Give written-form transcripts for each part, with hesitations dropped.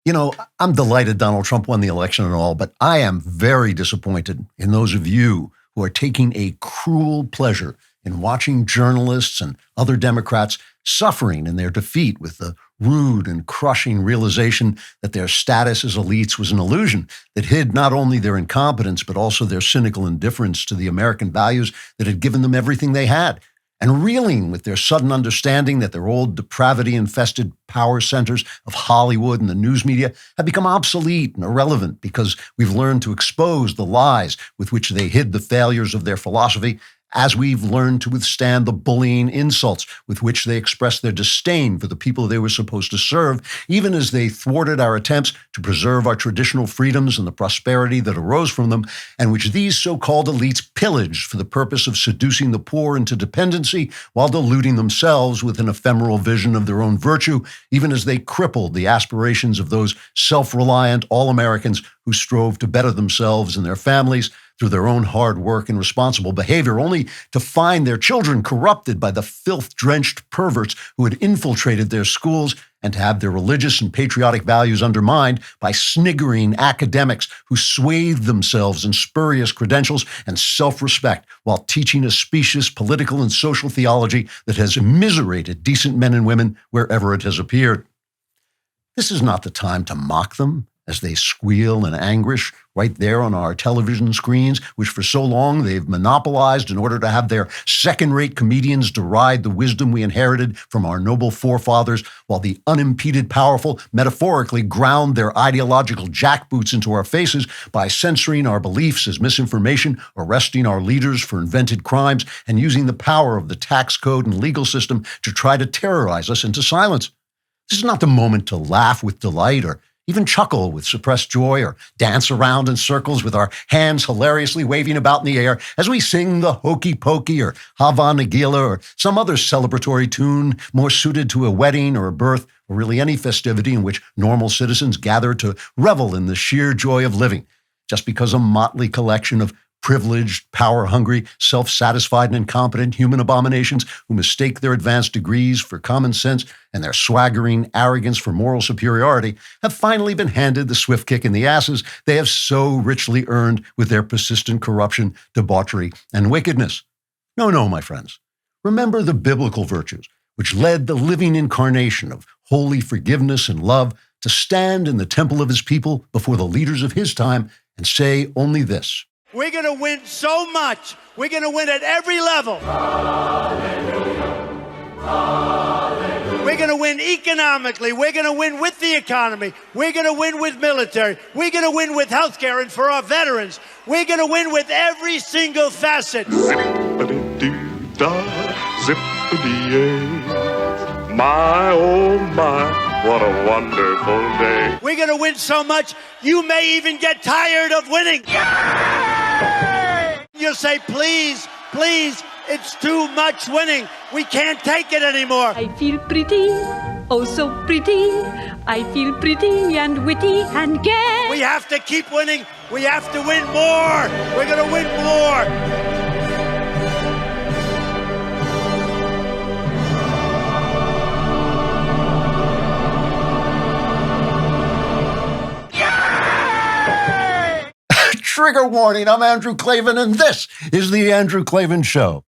You know, I'm delighted Donald Trump won the election and all, but I am very disappointed in those of you who are taking a cruel pleasure in watching journalists and other Democrats suffering in their defeat with the rude and crushing realization that their status as elites was an illusion that hid not only their incompetence, but also their cynical indifference to the American values that had given them everything they had, and reeling with their sudden understanding that their old depravity-infested power centers of Hollywood and the news media have become obsolete and irrelevant because we've learned to expose the lies with which they hid the failures of their philosophy, as we've learned to withstand the bullying insults with which they expressed their disdain for the people they were supposed to serve, even as they thwarted our attempts to preserve our traditional freedoms and the prosperity that arose from them, and which these so-called elites pillaged for the purpose of seducing the poor into dependency while deluding themselves with an ephemeral vision of their own virtue, even as they crippled the aspirations of those self-reliant all-Americans who strove to better themselves and their families through their own hard work and responsible behavior, only to find their children corrupted by the filth-drenched perverts who had infiltrated their schools, and to have their religious and patriotic values undermined by sniggering academics who swathed themselves in spurious credentials and self-respect while teaching a specious political and social theology that has immiserated decent men and women wherever it has appeared. This is not the time to mock them as they squeal in anguish right there on our television screens, which for so long they've monopolized in order to have their second-rate comedians deride the wisdom we inherited from our noble forefathers, while the unimpeded powerful metaphorically ground their ideological jackboots into our faces by censoring our beliefs as misinformation, arresting our leaders for invented crimes, and using the power of the tax code and legal system to try to terrorize us into silence. This is not the moment to laugh with delight or even chuckle with suppressed joy, or dance around in circles with our hands hilariously waving about in the air as we sing the Hokey Pokey or Hava Nagila or some other celebratory tune more suited to a wedding or a birth, or really any festivity in which normal citizens gather to revel in the sheer joy of living, just because a motley collection of privileged, power-hungry, self-satisfied, and incompetent human abominations who mistake their advanced degrees for common sense and their swaggering arrogance for moral superiority have finally been handed the swift kick in the asses they have so richly earned with their persistent corruption, debauchery, and wickedness. No, my friends. Remember the biblical virtues, which led the living incarnation of holy forgiveness and love to stand in the temple of his people before the leaders of his time and say only this: we're going to win so much. We're going to win at every level. Hallelujah. Hallelujah. We're going to win economically. We're going to win with the economy. We're going to win with military. We're going to win with healthcare and for our veterans. We're going to win with every single facet. Zippity-doo-dah, zippity-yay. My, oh my. What a wonderful day. We're going to win so much, you may even get tired of winning. Yay! You'll say, please, please, it's too much winning. We can't take it anymore. I feel pretty, oh so pretty. I feel pretty and witty and gay. We have to keep winning. We have to win more. We're going to win more. Trigger warning, I'm Andrew Klavan, and this is The Andrew Klavan Show.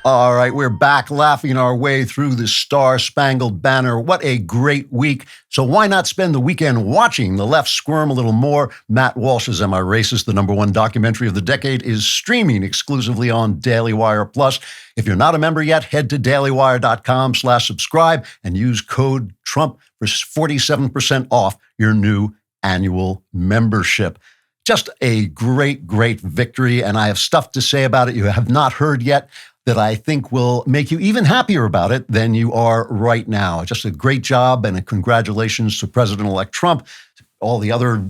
All right, we're back laughing our way through the Star-Spangled Banner. What a great week. So why not spend the weekend watching the left squirm a little more? Matt Walsh's Am I Racist?, the #1 documentary of the decade, is streaming exclusively on DailyWire Plus. If you're not a member yet, head to dailywire.com/subscribe and use code Trump for 47% off your new annual membership. Just a great, great victory, and I have stuff to say about it you have not heard yet that I think will make you even happier about it than you are right now. Just a great job, and a congratulations to President-elect Trump, all the other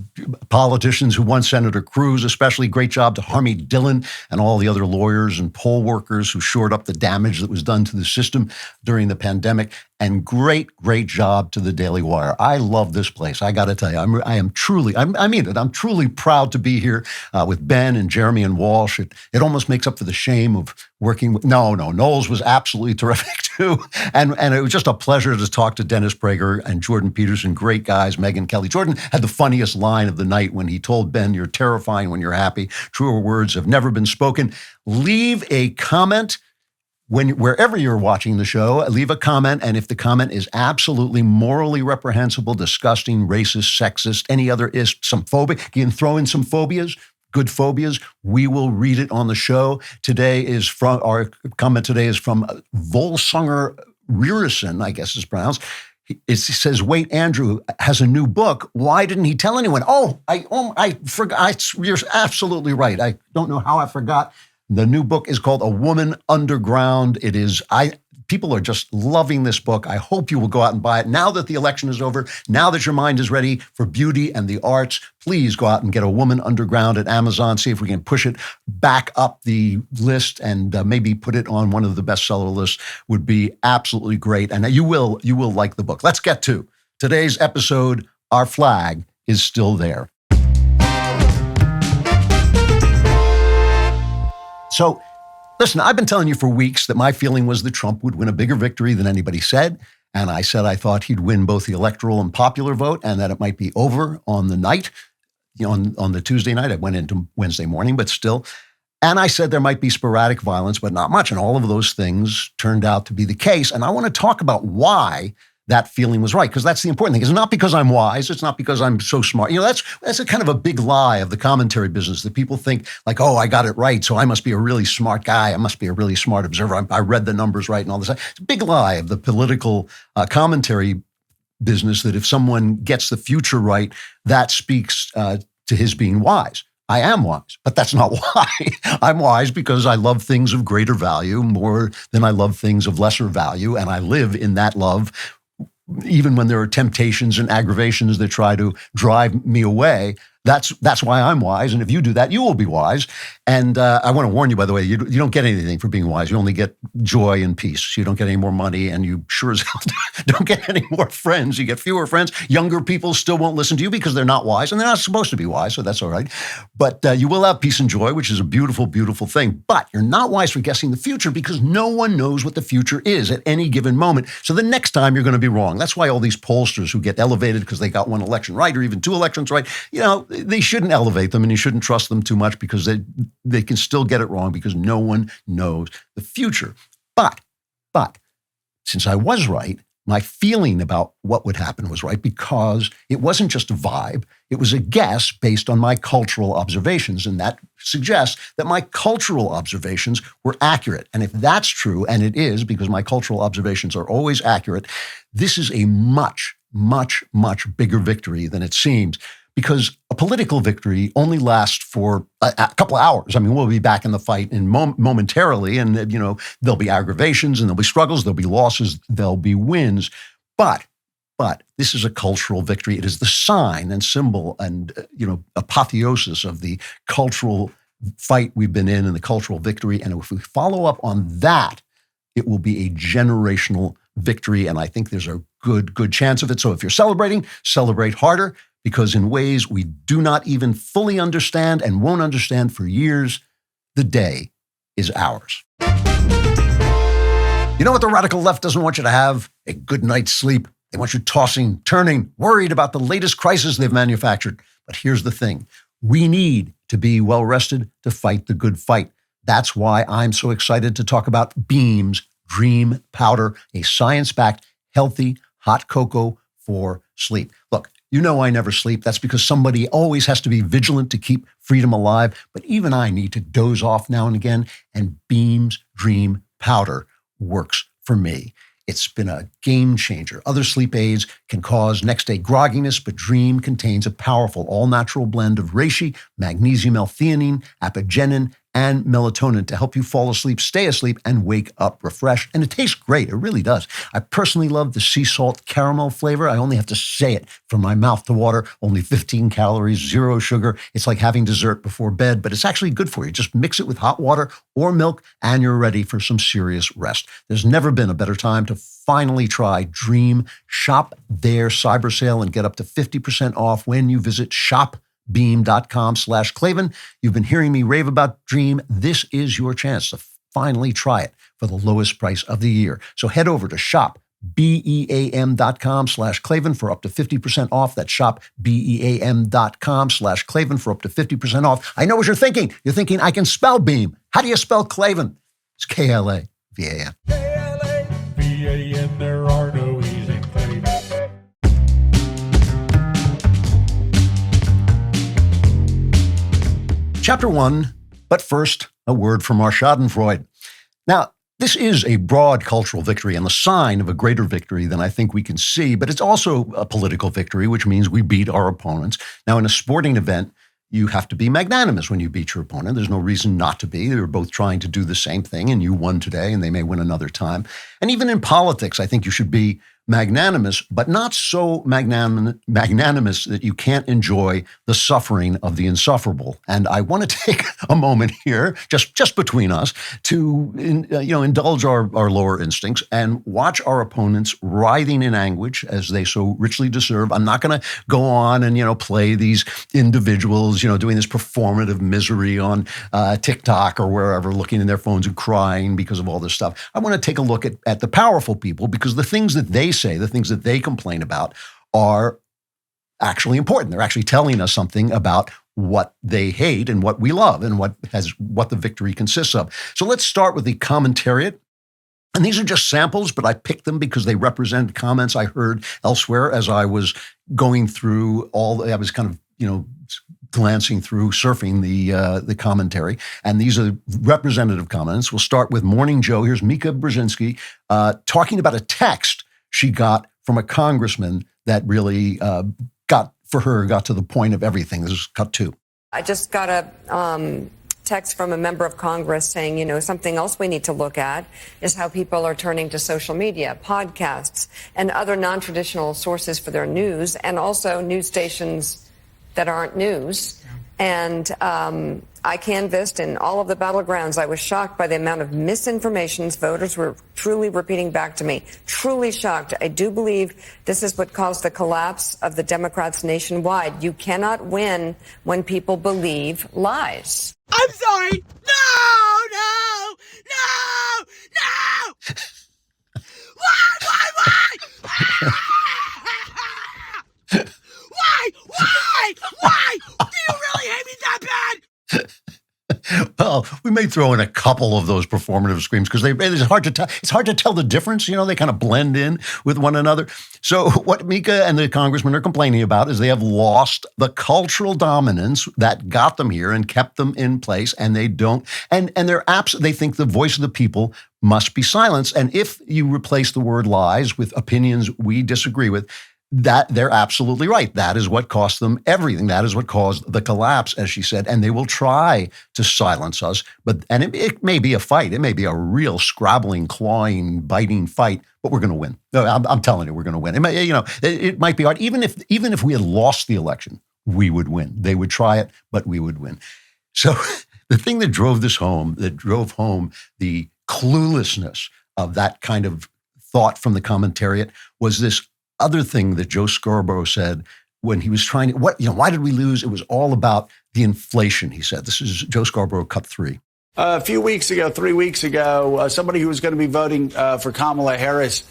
politicians who won, Senator Cruz, especially great job to Harmy Dillon and all the other lawyers and poll workers who shored up the damage that was done to the system during the pandemic. and great job to the Daily Wire. I love this place. I got to tell you, I mean it. I'm truly proud to be here with Ben and Jeremy and Walsh. It almost makes up for the shame of working with, Knowles was absolutely terrific too. And it was just a pleasure to talk to Dennis Prager and Jordan Peterson, great guys, Megyn Kelly. Jordan had the funniest line of the night when he told Ben, "You're terrifying when you're happy. Truer words have never been spoken." Leave a comment wherever you're watching the show, leave a comment. And if the comment is absolutely morally reprehensible, disgusting, racist, sexist, any other some phobia, you can throw in some phobias, good phobias. We will read it on the show. Our comment today is from Volsunger Rearison, I guess is pronounced. It says, "Wait, Andrew has a new book. Why didn't he tell anyone?" I forgot. You're absolutely right. I don't know how I forgot. The new book is called A Woman Underground. People are just loving this book. I hope you will go out and buy it. Now that the election is over, now that your mind is ready for beauty and the arts, please go out and get A Woman Underground at Amazon. See if we can push it back up the list and maybe put it on one of the bestseller lists. Would be absolutely great. And you will like the book. Let's get to today's episode. Our flag is still there. So, listen, I've been telling you for weeks that my feeling was that Trump would win a bigger victory than anybody said. And I said I thought he'd win both the electoral and popular vote and that it might be over on the night, on the Tuesday night. I went into Wednesday morning, but still. And I said there might be sporadic violence, but not much. And all of those things turned out to be the case. And I want to talk about why that feeling was right, because that's the important thing. It's not because I'm wise. It's not because I'm so smart. That's a kind of a big lie of the commentary business that people think like, oh, I got it right, so I must be a really smart guy. I must be a really smart observer. I read the numbers right and all this. It's a big lie of the political commentary business that if someone gets the future right, that speaks to his being wise. I am wise, but that's not why. I'm wise because I love things of greater value more than I love things of lesser value, and I live in that love even when there are temptations and aggravations that try to drive me away. That's why I'm wise. And if you do that, you will be wise. And I want to warn you, by the way, you don't get anything for being wise. You only get joy and peace. You don't get any more money, and you sure as hell don't get any more friends. You get fewer friends. Younger people still won't listen to you because they're not wise, and they're not supposed to be wise, so that's all right. But you will have peace and joy, which is a beautiful, beautiful thing. But you're not wise for guessing the future because no one knows what the future is at any given moment. So the next time you're going to be wrong. That's why all these pollsters who get elevated because they got one election right or even two elections right, they shouldn't elevate them, and you shouldn't trust them too much because they can still get it wrong because no one knows the future. But since I was right, my feeling about what would happen was right because it wasn't just a vibe. It was a guess based on my cultural observations. And that suggests that my cultural observations were accurate. And if that's true, and it is because my cultural observations are always accurate, this is a much, much, much bigger victory than it seems. Because a political victory only lasts for a couple of hours. I mean, we'll be back in the fight momentarily, and there'll be aggravations, and there'll be struggles, there'll be losses, there'll be wins. But this is a cultural victory. It is the sign and symbol and apotheosis of the cultural fight we've been in and the cultural victory. And if we follow up on that, it will be a generational victory. And I think there's a good chance of it. So if you're celebrating, celebrate harder. Because in ways we do not even fully understand and won't understand for years, the day is ours. You know what the radical left doesn't want you to have? A good night's sleep. They want you tossing, turning, worried about the latest crisis they've manufactured. But here's the thing. We need to be well-rested to fight the good fight. That's why I'm so excited to talk about Beam's Dream Powder, a science-backed, healthy, hot cocoa for sleep. Look, I never sleep. That's because somebody always has to be vigilant to keep freedom alive. But even I need to doze off now and again. And Beam's Dream Powder works for me. It's been a game changer. Other sleep aids can cause next-day grogginess, but Dream contains a powerful all-natural blend of reishi, magnesium L-theanine, apigenin, and melatonin to help you fall asleep, stay asleep, and wake up refreshed. And it tastes great. It really does. I personally love the sea salt caramel flavor. I only have to say it from my mouth to water. Only 15 calories, 0 sugar. It's like having dessert before bed, but it's actually good for you. Just mix it with hot water or milk, and you're ready for some serious rest. There's never been a better time to finally try Dream. Shop their cyber sale and get up to 50% off when you visit shopbeam.com/Klavan. You've been hearing me rave about Dream. This is your chance to finally try it for the lowest price of the year. So head over to shopbeam.com/Klavan for up to 50% off. That's shopbeam.com/Klavan for up to 50% off. I know what you're thinking. You're thinking, I can spell Beam. How do you spell Klavan? It's Klavan. Klavan, there are no easy things. Chapter 1, but first, a word from our Schadenfreude. Now, this is a broad cultural victory and the sign of a greater victory than I think we can see, but it's also a political victory, which means we beat our opponents. Now, in a sporting event, you have to be magnanimous when you beat your opponent. There's no reason not to be. They're both trying to do the same thing, and you won today, and they may win another time. And even in politics, I think you should be magnanimous, but not so magnanimous that you can't enjoy the suffering of the insufferable. And I want to take a moment here, just between us, to indulge our lower instincts and watch our opponents writhing in anguish as they so richly deserve. I'm not going to go on and play these individuals doing this performative misery on TikTok or wherever, looking in their phones and crying because of all this stuff. I want to take a look at the powerful people, because the things that they say, the things that they complain about, are actually important. They're actually telling us something about what they hate and what we love and what the victory consists of. So let's start with the commentariat. And these are just samples, but I picked them because they represent comments I heard elsewhere as I was going through I was kind of, glancing through, surfing the commentary. And these are representative comments. We'll start with Morning Joe. Here's Mika Brzezinski talking about a text she got from a congressman that really got to the point of everything. This is cut 2. I just got a text from a member of Congress saying, something else we need to look at is how people are turning to social media, podcasts, and other non-traditional sources for their news, and also news stations that aren't news. And I canvassed in all of the battlegrounds. I was shocked by the amount of misinformation voters were truly repeating back to me. Truly shocked. I do believe this is what caused the collapse of the Democrats nationwide. You cannot win when people believe lies. I'm sorry. No! Why? Do you really hate me that bad? Well, we may throw in a couple of those performative screams because it's hard to tell. It's hard to tell the difference. They kind of blend in with one another. So what Mika and the congressman are complaining about is they have lost the cultural dominance that got them here and kept them in place, and they don't. And they think the voice of the people must be silenced. And if you replace the word lies with opinions we disagree with, that they're absolutely right. That is what cost them everything. That is what caused the collapse, as she said. And they will try to silence us. And it may be a fight. It may be a real scrabbling, clawing, biting fight, but we're going to win. I'm telling you, we're going to win. It might be hard. Even if we had lost the election, we would win. They would try it, but we would win. So the thing that drove home the cluelessness of that kind of thought from the commentariat was this other thing that Joe Scarborough said when he was trying to, why did we lose? It was all about the inflation, he said. This is Joe Scarborough, cut 3. A few weeks ago, 3 weeks ago, somebody who was going to be voting for Kamala Harris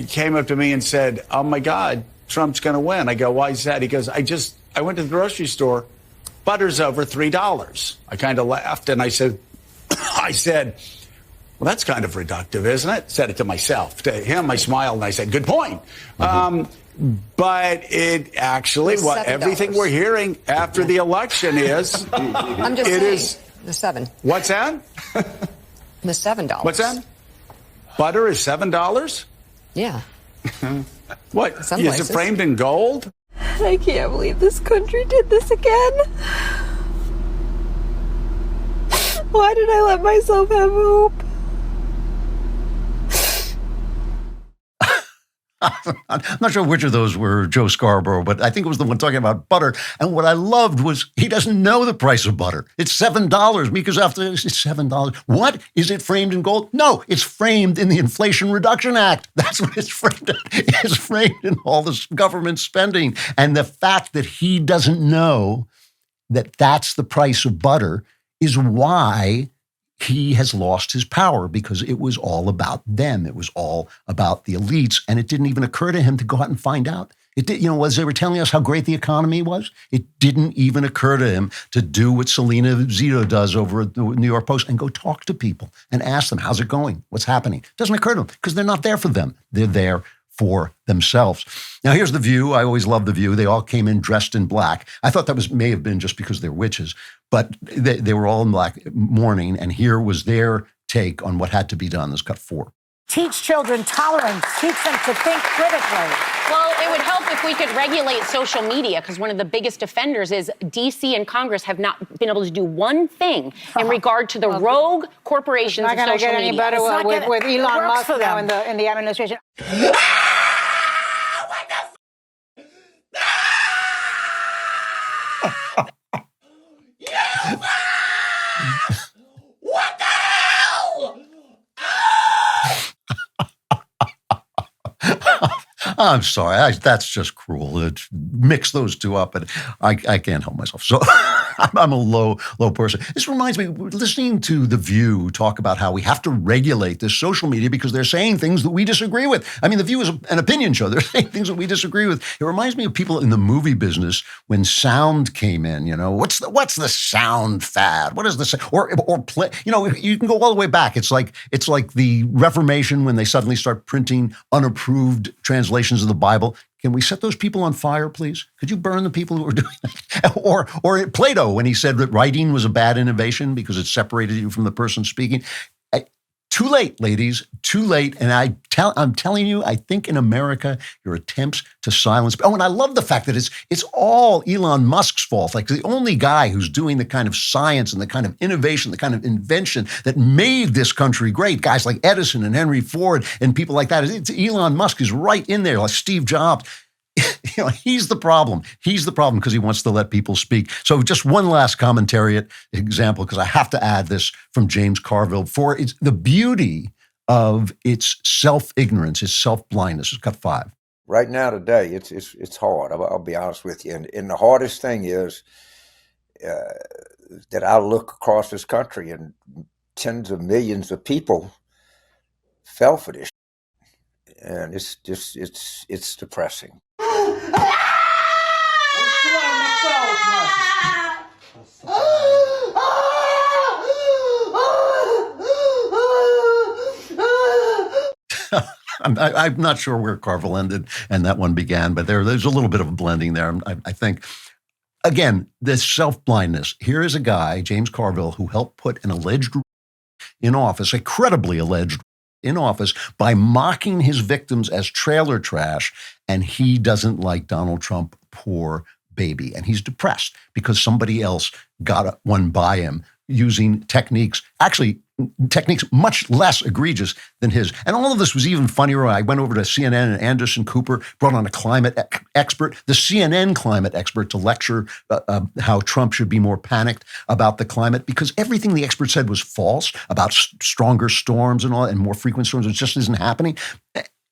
came up to me and said, "Oh my God, Trump's going to win." I go, "Why is that?" He goes, I went to the grocery store, butter's over $3. I kind of laughed and I said, well, that's kind of reductive, isn't it? Said it to myself. To him, I smiled and I said, good point. Mm-hmm. But it actually, everything we're hearing after the election is, I'm just saying, is the 7. What's that? The $7. What's that? Butter is $7? Yeah. What? Is it framed in gold? I can't believe this country did this again. Why did I let myself have hope? I'm not sure which of those were Joe Scarborough, but I think it was the one talking about butter. And what I loved was he doesn't know the price of butter. It's $7. Mika's after it's $7. What? Is it framed in gold? No, it's framed in the Inflation Reduction Act. That's what it's framed in. It's framed in all this government spending. And the fact that he doesn't know that that's the price of butter is why he has lost his power, because it was all about them. It was all about the elites. And it didn't even occur to him to go out and find out. It did, as they were telling us how great the economy was, it didn't even occur to him to do what Selena Zito does over at the New York Post and go talk to people and ask them, how's it going? What's happening? It doesn't occur to them because they're not there for them. They're there for themselves. Now, here's The View. I always love The View. They all came in dressed in black. I thought that may have been just because they're witches, but they were all in black mourning, and here was their take on what had to be done. This cut 4. Teach children tolerance. Teach them to think critically. Well, it would help if we could regulate social media, because one of the biggest offenders is D.C. and Congress have not been able to do one thing in regard to the rogue corporations of social media. It's not going to get any better with Elon Musk now in the administration. What the hell? I'm sorry. That's just cruel. Mix those two up, and I can't help myself. So I'm a low person. This reminds me, listening to The View talk about how we have to regulate this social media because they're saying things that we disagree with. I mean, The View is an opinion show. They're saying things that we disagree with. It reminds me of people in the movie business when sound came in. What's the sound fad? What is the or play? You can go all the way back. It's like the Reformation when they suddenly start printing unapproved translations of the Bible. Can we set those people on fire, please? Could you burn the people who are doing that? Or Plato, when he said that writing was a bad innovation because it separated you from the person speaking. Too late, ladies, too late. And I'm telling you, I think in America, your attempts to silence. Oh, and I love the fact that it's all Elon Musk's fault. Like the only guy who's doing the kind of science and the kind of innovation, the kind of invention that made this country great. Guys like Edison and Henry Ford and people like that. It's Elon Musk is right in there, like Steve Jobs. He's the problem. He's the problem because he wants to let people speak. So just one last commentary example, because I have to add this from James Carville, for it's the beauty of its self-ignorance, its self-blindness. It's cut 5. Right now, today, it's hard. I'll be honest with you. And the hardest thing is that I look across this country and tens of millions of people fell for this. And it's depressing. I'm not sure where Carville ended and that one began, but there's a little bit of a blending there, I think. Again, this self-blindness. Here is a guy, James Carville, who helped put an alleged in office, a credibly alleged in office, by mocking his victims as trailer trash, and he doesn't like Donald Trump, poor baby. And he's depressed because somebody else got one by him using techniques much less egregious than his. And all of this was even funnier. I went over to CNN, and Anderson Cooper brought on a climate expert, the CNN climate expert, to lecture how Trump should be more panicked about the climate, because everything the expert said was false about stronger storms and all, and more frequent storms. It just isn't happening.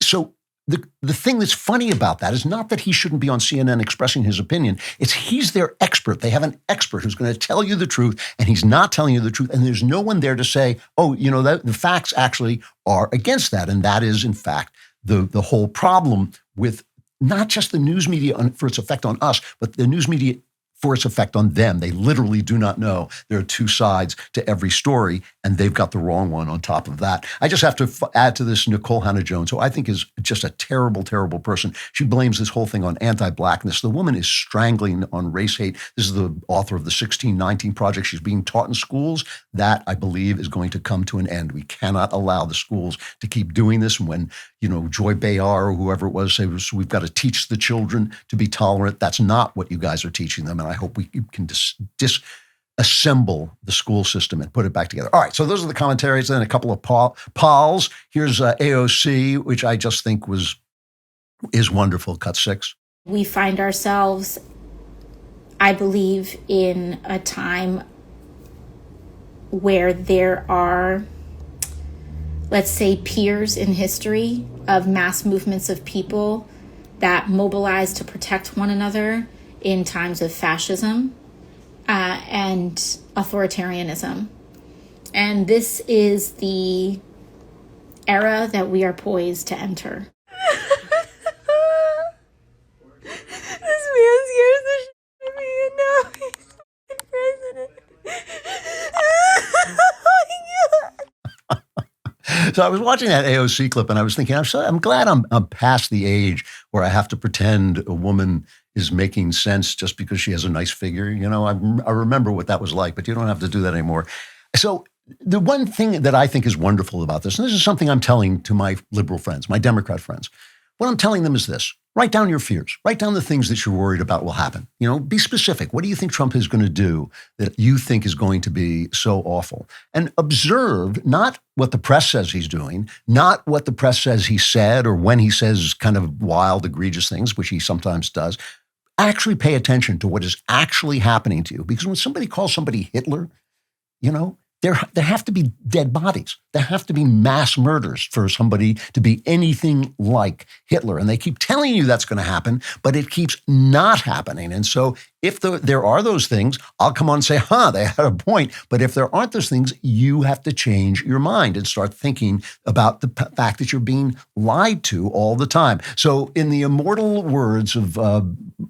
So the thing that's funny about that is not that he shouldn't be on CNN expressing his opinion. It's he's their expert. They have an expert who's going to tell you the truth, and he's not telling you the truth. And there's no one there to say, oh, the facts actually are against that. And that is, in fact, the whole problem with not just the news media for its effect on us, but the news media for its effect on them. They literally do not know. There are two sides to every story, and they've got the wrong one on top of that. I just have to add to this Nicole Hannah-Jones, who I think is just a terrible, terrible person. She blames this whole thing on anti-blackness. The woman is strangling on race hate. This is the author of the 1619 Project. She's being taught in schools. That, I believe, is going to come to an end. We cannot allow the schools to keep doing this. And when, Joy Behar or whoever it was said, we've got to teach the children to be tolerant. That's not what you guys are teaching them. And I hope we can assemble the school system and put it back together. All right, so those are the commentaries, then a couple of polls. Here's AOC, which I just think is wonderful, cut 6. We find ourselves, I believe, in a time where there are, let's say, peers in history of mass movements of people that mobilize to protect one another in times of fascism and authoritarianism. And this is the era that we are poised to enter. This man scares the shit out of me, and now he's president. Oh my God. So I was watching that AOC clip and I was thinking, I'm glad I'm past the age where I have to pretend a woman is making sense just because she has a nice figure. You know, I remember what that was like, but you don't have to do that anymore. So the one thing that I think is wonderful about this, and this is something I'm telling to my liberal friends, my Democrat friends, what I'm telling them is this: write down your fears, write down the things that you're worried about will happen. You know, be specific. What do you think Trump is going to do that you think is going to be so awful? And observe not what the press says he's doing, not what the press says he said, or when he says kind of wild, egregious things, which he sometimes does. Actually pay attention to what is actually happening to you. Because when somebody calls somebody Hitler, you know, there have to be dead bodies. There have to be mass murders for somebody to be anything like Hitler. And they keep telling you that's going to happen, but it keeps not happening. And so if there are those things, I'll come on and say, they had a point. But if there aren't those things, you have to change your mind and start thinking about the fact that you're being lied to all the time. So in the immortal words of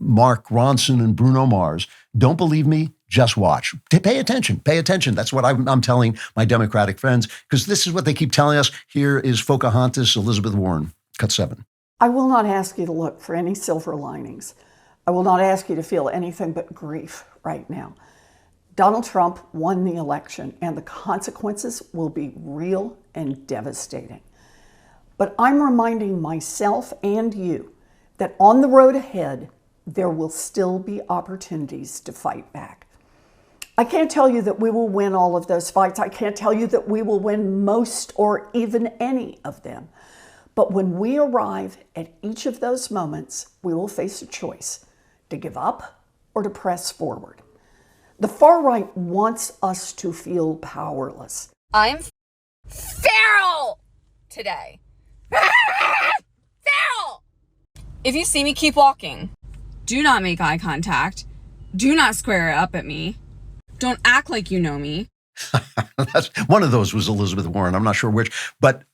Mark Ronson and Bruno Mars, don't believe me, just watch. Pay attention. Pay attention. That's what I'm telling my Democratic friends, because this is what they keep telling us. Here is Pocahontas, Elizabeth Warren, cut 7. I will not ask you to look for any silver linings. I will not ask you to feel anything but grief right now. Donald Trump won the election, and the consequences will be real and devastating. But I'm reminding myself and you that on the road ahead, there will still be opportunities to fight back. I can't tell you that we will win all of those fights. I can't tell you that we will win most or even any of them. But when we arrive at each of those moments, we will face a choice: to give up or to press forward. The far right wants us to feel powerless. I'm feral today. Feral! If you see me, keep walking. Do not make eye contact. Do not square up at me. Don't act like you know me. That's, one of those was Elizabeth Warren. I'm not sure which, but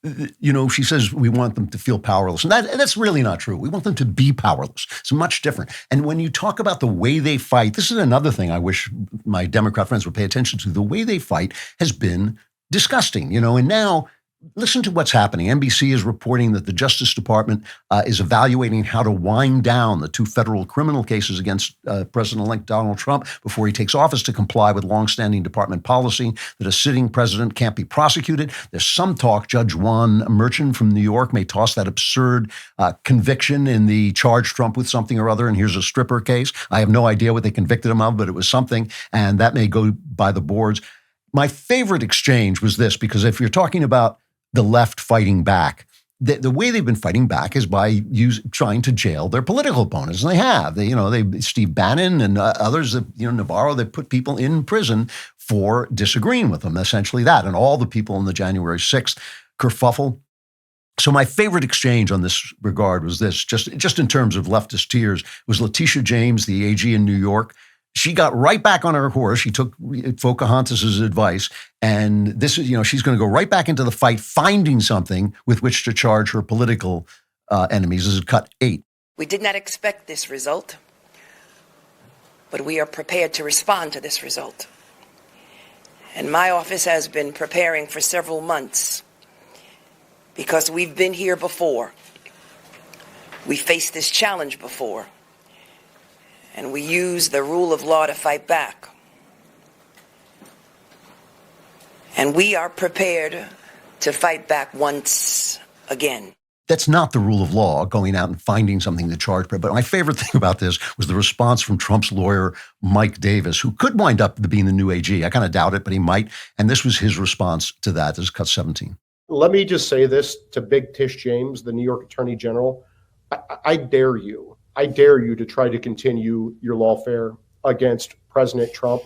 you know, she says we want them to feel powerless, and that's really not true. We want them to be powerless. It's much different. And when you talk about the way they fight, this is another thing I wish my Democrat friends would pay attention to. The way they fight has been disgusting, you know, and now listen to what's happening. NBC is reporting that the Justice Department is evaluating how to wind down the 2 federal criminal cases against President-elect Donald Trump before he takes office, to comply with longstanding department policy that a sitting president can't be prosecuted. There's some talk Judge Juan Merchan from New York may toss that absurd conviction in the charge Trump with something or other, and here's a stripper case. I have no idea what they convicted him of, but it was something, and that may go by the boards. My favorite exchange was this, because if you're talking about the left fighting back, the way they've been fighting back is by trying to jail their political opponents, and they have. Steve Bannon and others, Navarro, they put people in prison for disagreeing with them, essentially that, and all the people in the January 6th kerfuffle. So my favorite exchange on this regard was this, just in terms of leftist tears, was Letitia James, the AG in New York. She got right back on her horse. She took Pocahontas' advice, and this is, she's going to go right back into the fight, finding something with which to charge her political enemies. This is cut 8. We did not expect this result, but we are prepared to respond to this result. And my office has been preparing for several months, because we've been here before. We faced this challenge before. And we use the rule of law to fight back. And we are prepared to fight back once again. That's not the rule of law, going out and finding something to charge. But my favorite thing about this was the response from Trump's lawyer, Mike Davis, who could wind up being the new AG. I kind of doubt it, but he might. And this was his response to that. This is cut 17. Let me just say this to Big Tish James, the New York Attorney General. I dare you to try to continue your lawfare against President Trump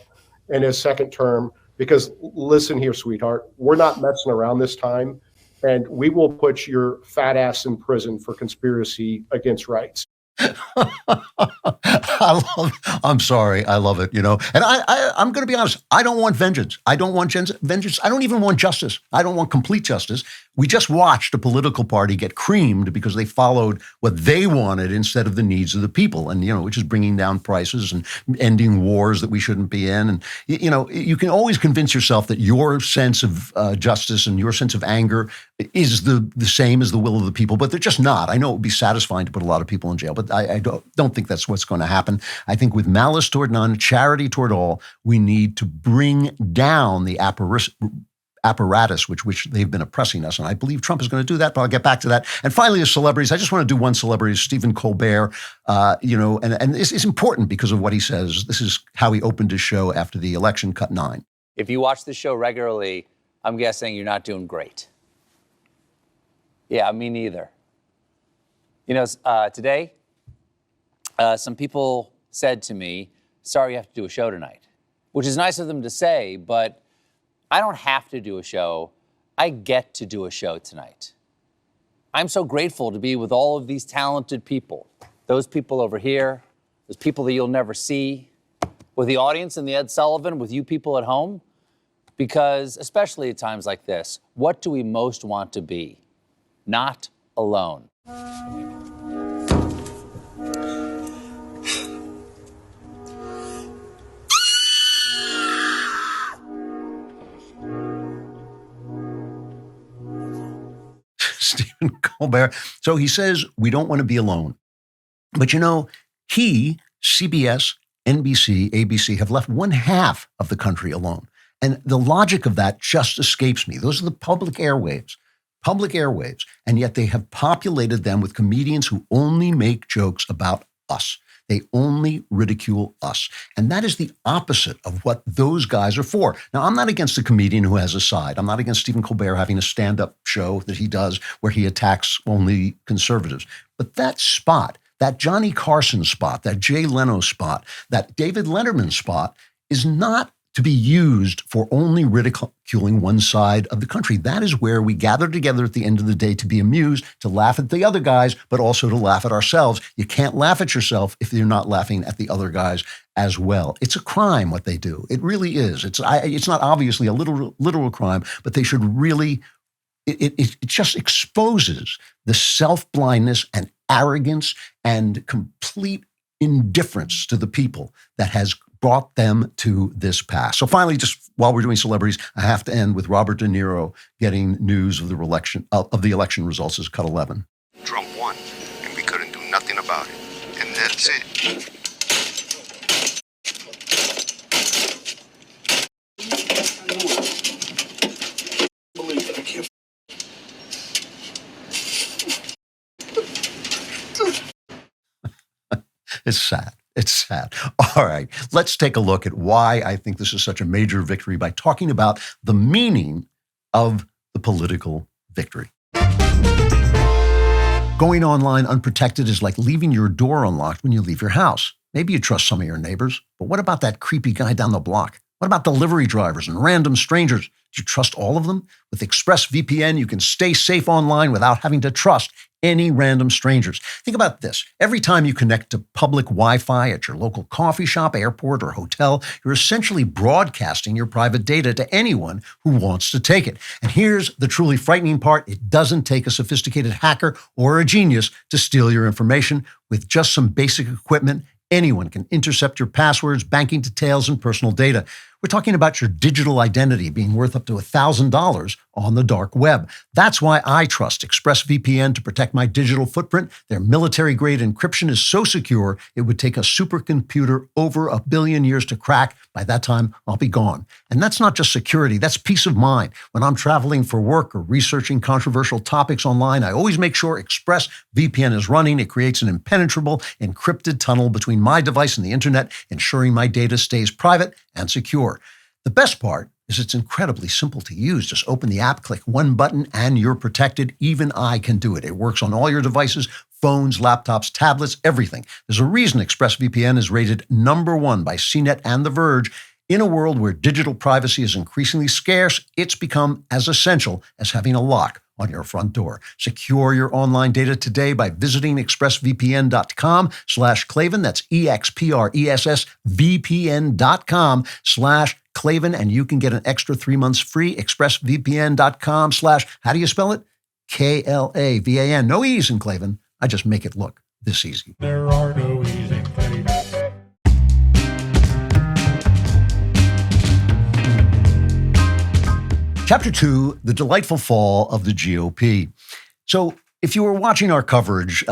and his second term, because listen here, sweetheart, we're not messing around this time. And we will put your fat ass in prison for conspiracy against rights. I'm sorry. I love it, And I'm going to be honest. I don't want vengeance. I don't want vengeance. I don't even want justice. I don't want complete justice. We just watched a political party get creamed because they followed what they wanted instead of the needs of the people. And, which is bringing down prices and ending wars that we shouldn't be in. And, you can always convince yourself that your sense of justice and your sense of anger is the same as the will of the people, but they're just not. I know it would be satisfying to put a lot of people in jail, but I don't think that's what's going to happen. I think with malice toward none, charity toward all, we need to bring down the apparatus which they've been oppressing us. And I believe Trump is going to do that, but I'll get back to that. And finally, as celebrities, I just want to do one celebrity, Stephen Colbert, and this is important because of what he says. This is how he opened his show after the election, cut 9. If you watch the show regularly, I'm guessing you're not doing great. Yeah, me neither. Today, some people said to me, sorry you have to do a show tonight, which is nice of them to say, but I don't have to do a show. I get to do a show tonight. I'm so grateful to be with all of these talented people, those people over here, those people that you'll never see, with the audience and the Ed Sullivan, with you people at home, because especially at times like this, what do we most want to be? Not alone. Stephen Colbert. So he says, we don't want to be alone. But he, CBS, NBC, ABC have left one half of the country alone. And the logic of that just escapes me. Those are the public airwaves, and yet they have populated them with comedians who only make jokes about us. They only ridicule us. And that is the opposite of what those guys are for. Now, I'm not against the comedian who has a side. I'm not against Stephen Colbert having a stand-up show that he does where he attacks only conservatives. But that spot, that Johnny Carson spot, that Jay Leno spot, that David Letterman spot is not to be used for only ridiculing one side of the country. That is where we gather together at the end of the day to be amused, to laugh at the other guys, but also to laugh at ourselves. You can't laugh at yourself if you're not laughing at the other guys as well. It's a crime what they do. It really is. It's not obviously a literal crime, but they should really, it just exposes the self-blindness and arrogance and complete indifference to the people that has brought them to this pass. So finally, just while we're doing celebrities, I have to end with Robert De Niro getting news of the election results as cut 11. Trump won, and we couldn't do nothing about it. And that's it. It's sad. It's sad. All right, let's take a look at why I think this is such a major victory by talking about the meaning of the political victory. Going online unprotected is like leaving your door unlocked when you leave your house. Maybe you trust some of your neighbors, but what about that creepy guy down the block? What about delivery drivers and random strangers? Do you trust all of them? With ExpressVPN, you can stay safe online without having to trust any random strangers. Think about this. Every time you connect to public Wi-Fi at your local coffee shop, airport, or hotel, you're essentially broadcasting your private data to anyone who wants to take it. And here's the truly frightening part. It doesn't take a sophisticated hacker or a genius to steal your information. With just some basic equipment, anyone can intercept your passwords, banking details, and personal data. We're talking about your digital identity being worth up to $1,000 on the dark web. That's why I trust ExpressVPN to protect my digital footprint. Their military-grade encryption is so secure, it would take a supercomputer over 1 billion years to crack. By that time, I'll be gone. And that's not just security, that's peace of mind. When I'm traveling for work or researching controversial topics online, I always make sure ExpressVPN is running. It creates an impenetrable, encrypted tunnel between my device and the internet, ensuring my data stays private and secure. The best part is it's incredibly simple to use. Just open the app, click one button, and you're protected. Even I can do it. It works on all your devices, phones, laptops, tablets, everything. There's a reason ExpressVPN is rated #1 by CNET and The Verge. In a world where digital privacy is increasingly scarce, it's become as essential as having a lock on your front door. Secure your online data today by visiting expressvpn.com/Klavan. That's expressvpn.com/Klavan. And you can get an extra 3 months free. expressvpn.com/ how do you spell it? Klavan. No E's in Klavan. I just make it look this easy. There are no E's in Klavan. Chapter 2, The Delightful Fall of the GOP. So if you were watching our coverage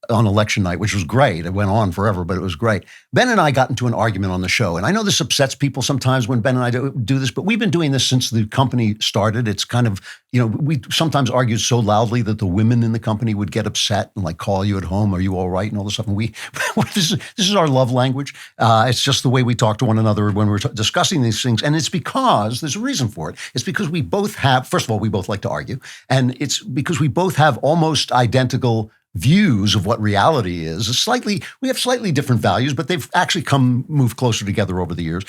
on election night, which was great, it went on forever, but it was great. Ben and I got into an argument on the show. And I know this upsets people sometimes when Ben and I do this, but we've been doing this since the company started. It's kind of, we sometimes argued so loudly that the women in the company would get upset and like call you at home, are you all right? And all this stuff. And this is our love language. It's just the way we talk to one another when we're discussing these things. And it's because, there's a reason for it. It's because we both have, first of all, we both like to argue. And it's because we both have almost identical views of what reality is. We have slightly different values, but they've actually moved closer together over the years.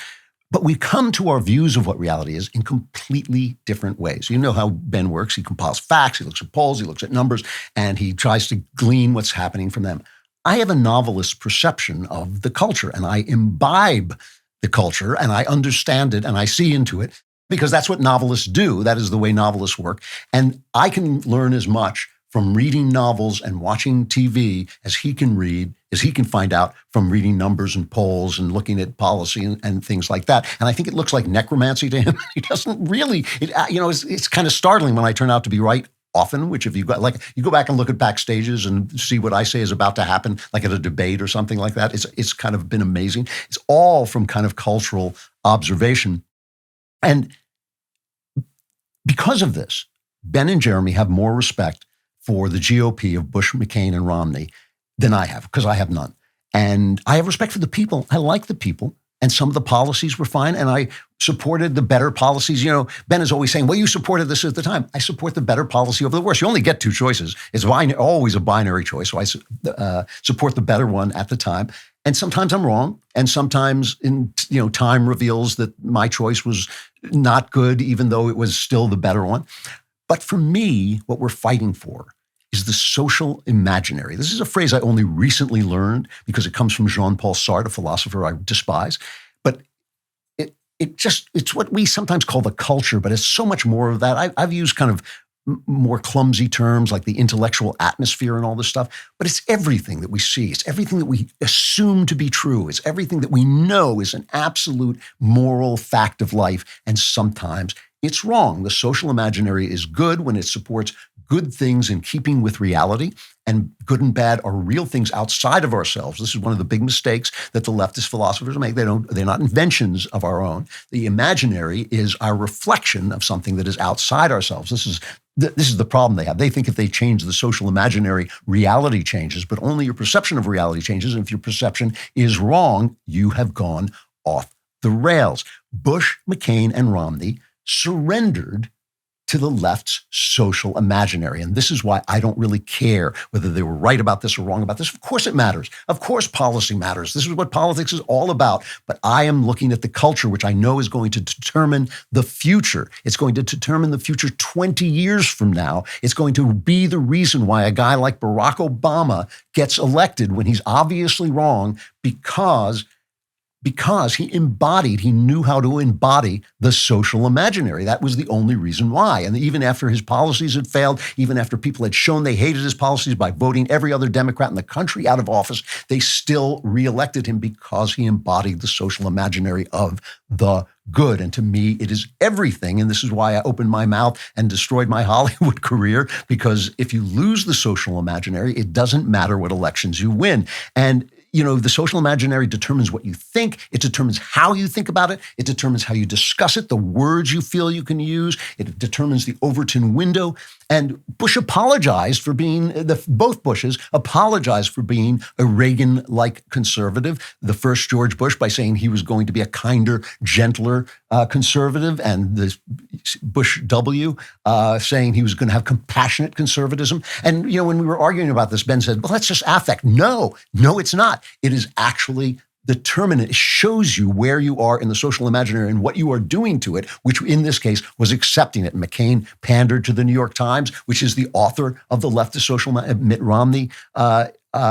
But we come to our views of what reality is in completely different ways. You know how Ben works. He compiles facts, he looks at polls, he looks at numbers, and he tries to glean what's happening from them. I have a novelist's perception of the culture, and I imbibe the culture, and I understand it, and I see into it, because that's what novelists do. That is the way novelists work. And I can learn as much from reading novels and watching TV as he can find out from reading numbers and polls and looking at policy and things like that. And I think it looks like necromancy to him. He doesn't really, it's kind of startling when I turn out to be right often, which if you go back and look at backstages and see what I say is about to happen, like at a debate or something like that, it's kind of been amazing. It's all from kind of cultural observation. And because of this, Ben and Jeremy have more respect for the GOP of Bush, McCain, and Romney than I have, because I have none. And I have respect for the people. I like the people. And some of the policies were fine. And I supported the better policies. Ben is always saying, well, you supported this at the time. I support the better policy over the worse. You only get two choices. It's always a binary choice. So I support the better one at the time. And sometimes I'm wrong. And sometimes time reveals that my choice was not good, even though it was still the better one. But for me, what we're fighting for is the social imaginary. This is a phrase I only recently learned because it comes from Jean-Paul Sartre, a philosopher I despise. But it's what we sometimes call the culture, but it's so much more of that. I've used kind of more clumsy terms like the intellectual atmosphere and all this stuff, but it's everything that we see. It's everything that we assume to be true. It's everything that we know is an absolute moral fact of life. And sometimes it's wrong. The social imaginary is good when it supports good things in keeping with reality, and good and bad are real things outside of ourselves. This is one of the big mistakes that the leftist philosophers make. They're not inventions of our own. The imaginary is our reflection of something that is outside ourselves. This is the problem they have. They think if they change the social imaginary, reality changes, but only your perception of reality changes. And if your perception is wrong, you have gone off the rails. Bush, McCain, and Romney surrendered to the left's social imaginary. And this is why I don't really care whether they were right about this or wrong about this. Of course it matters. Of course policy matters. This is what politics is all about. But I am looking at the culture, which I know is going to determine the future. It's going to determine the future 20 years from now. It's going to be the reason why a guy like Barack Obama gets elected when he's obviously wrong, because because he knew how to embody the social imaginary. That was the only reason why. And even after his policies had failed, even after people had shown they hated his policies by voting every other Democrat in the country out of office, they still reelected him because he embodied the social imaginary of the good. And to me, it is everything. And this is why I opened my mouth and destroyed my Hollywood career, because if you lose the social imaginary, it doesn't matter what elections you win. And the social imaginary determines what you think. It determines how you think about it. It determines how you discuss it, the words you feel you can use. It determines the Overton window. And Bush apologized for being, both Bushes apologized for being a Reagan-like conservative. The first George Bush by saying he was going to be a kinder, gentler conservative, and the Bush W saying he was going to have compassionate conservatism. And, when we were arguing about this, Ben said, well, that's just affect. No, it's not. It is actually determinate. It shows you where you are in the social imaginary and what you are doing to it, which in this case was accepting it. McCain pandered to the New York Times, which is the author of the leftist social. Mitt Romney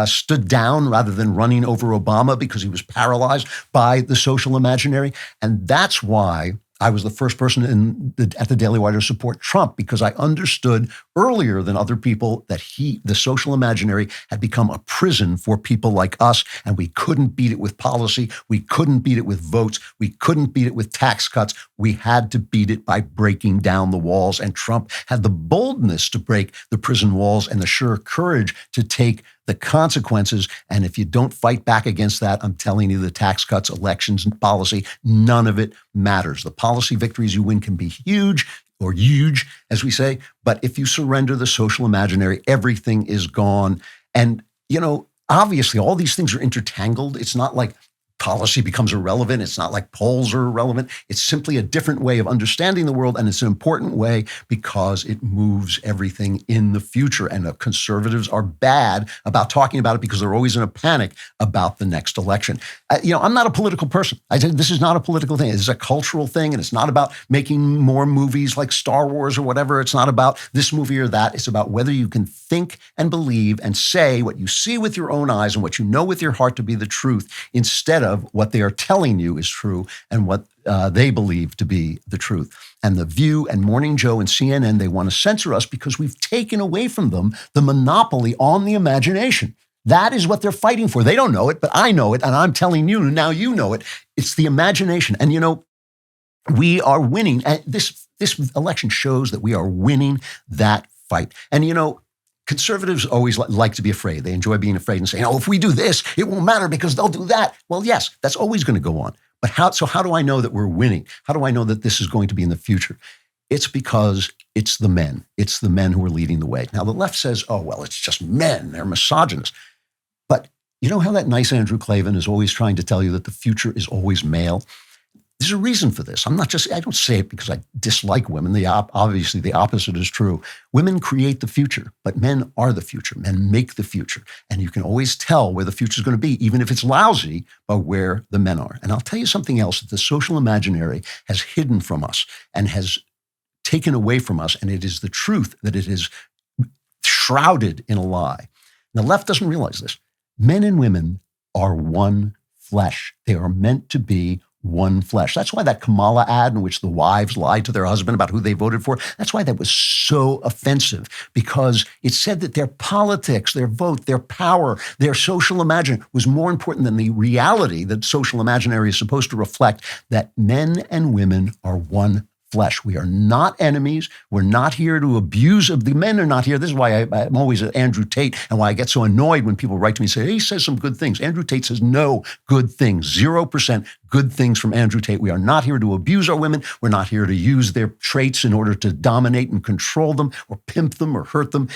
stood down rather than running over Obama because he was paralyzed by the social imaginary. And that's why I was the first person at the Daily Wire to support Trump, because I understood earlier than other people that the social imaginary had become a prison for people like us, and we couldn't beat it with policy. We couldn't beat it with votes. We couldn't beat it with tax cuts. We had to beat it by breaking down the walls, and Trump had the boldness to break the prison walls and the sheer courage to take the consequences. And if you don't fight back against that, I'm telling you, the tax cuts, elections, and policy, none of it matters. The policy victories you win can be huge, or huge, as we say. But if you surrender the social imaginary, everything is gone. And, obviously all these things are intertangled. It's not like policy becomes irrelevant. It's not like polls are irrelevant. It's simply a different way of understanding the world. And it's an important way because it moves everything in the future. And conservatives are bad about talking about it because they're always in a panic about the next election. I'm not a political person. I said, this is not a political thing. It's a cultural thing. And it's not about making more movies like Star Wars or whatever. It's not about this movie or that. It's about whether you can think and believe and say what you see with your own eyes and what you know with your heart to be the truth, instead of what they are telling you is true and what they believe to be the truth. And The View and Morning Joe and CNN, they want to censor us because we've taken away from them the monopoly on the imagination. That is what they're fighting for. They don't know it, but I know it, and I'm telling you, now you know it. It's the imagination. And, we are winning. And this election shows that we are winning that fight. And, conservatives always like to be afraid. They enjoy being afraid and saying, if we do this, it won't matter because they'll do that. Well, yes, that's always going to go on. But how do I know that we're winning? How do I know that this is going to be in the future? It's because it's the men. It's the men who are leading the way. Now, the left says, it's just men. They're misogynist. But you know how that nice Andrew Klavan is always trying to tell you that the future is always male? There's a reason for this. I don't say it because I dislike women. Obviously, the opposite is true. Women create the future, but men are the future. Men make the future. And you can always tell where the future is going to be, even if it's lousy, by where the men are. And I'll tell you something else that the social imaginary has hidden from us and has taken away from us. And it is the truth that it is shrouded in a lie. And the left doesn't realize this. Men and women are one flesh. They are meant to be one flesh. That's why that Kamala ad in which the wives lied to their husband about who they voted for, that's why that was so offensive, because it said that their politics, their vote, their power, their social imaginary was more important than the reality that social imaginary is supposed to reflect, that men and women are one flesh. We are not enemies. We're not here to abuse. The men are not here. This is why I'm always at Andrew Tate, and why I get so annoyed when people write to me and say, hey, he says some good things. Andrew Tate says no good things, 0% good things from Andrew Tate. We are not here to abuse our women. We're not here to use their traits in order to dominate and control them or pimp them or hurt them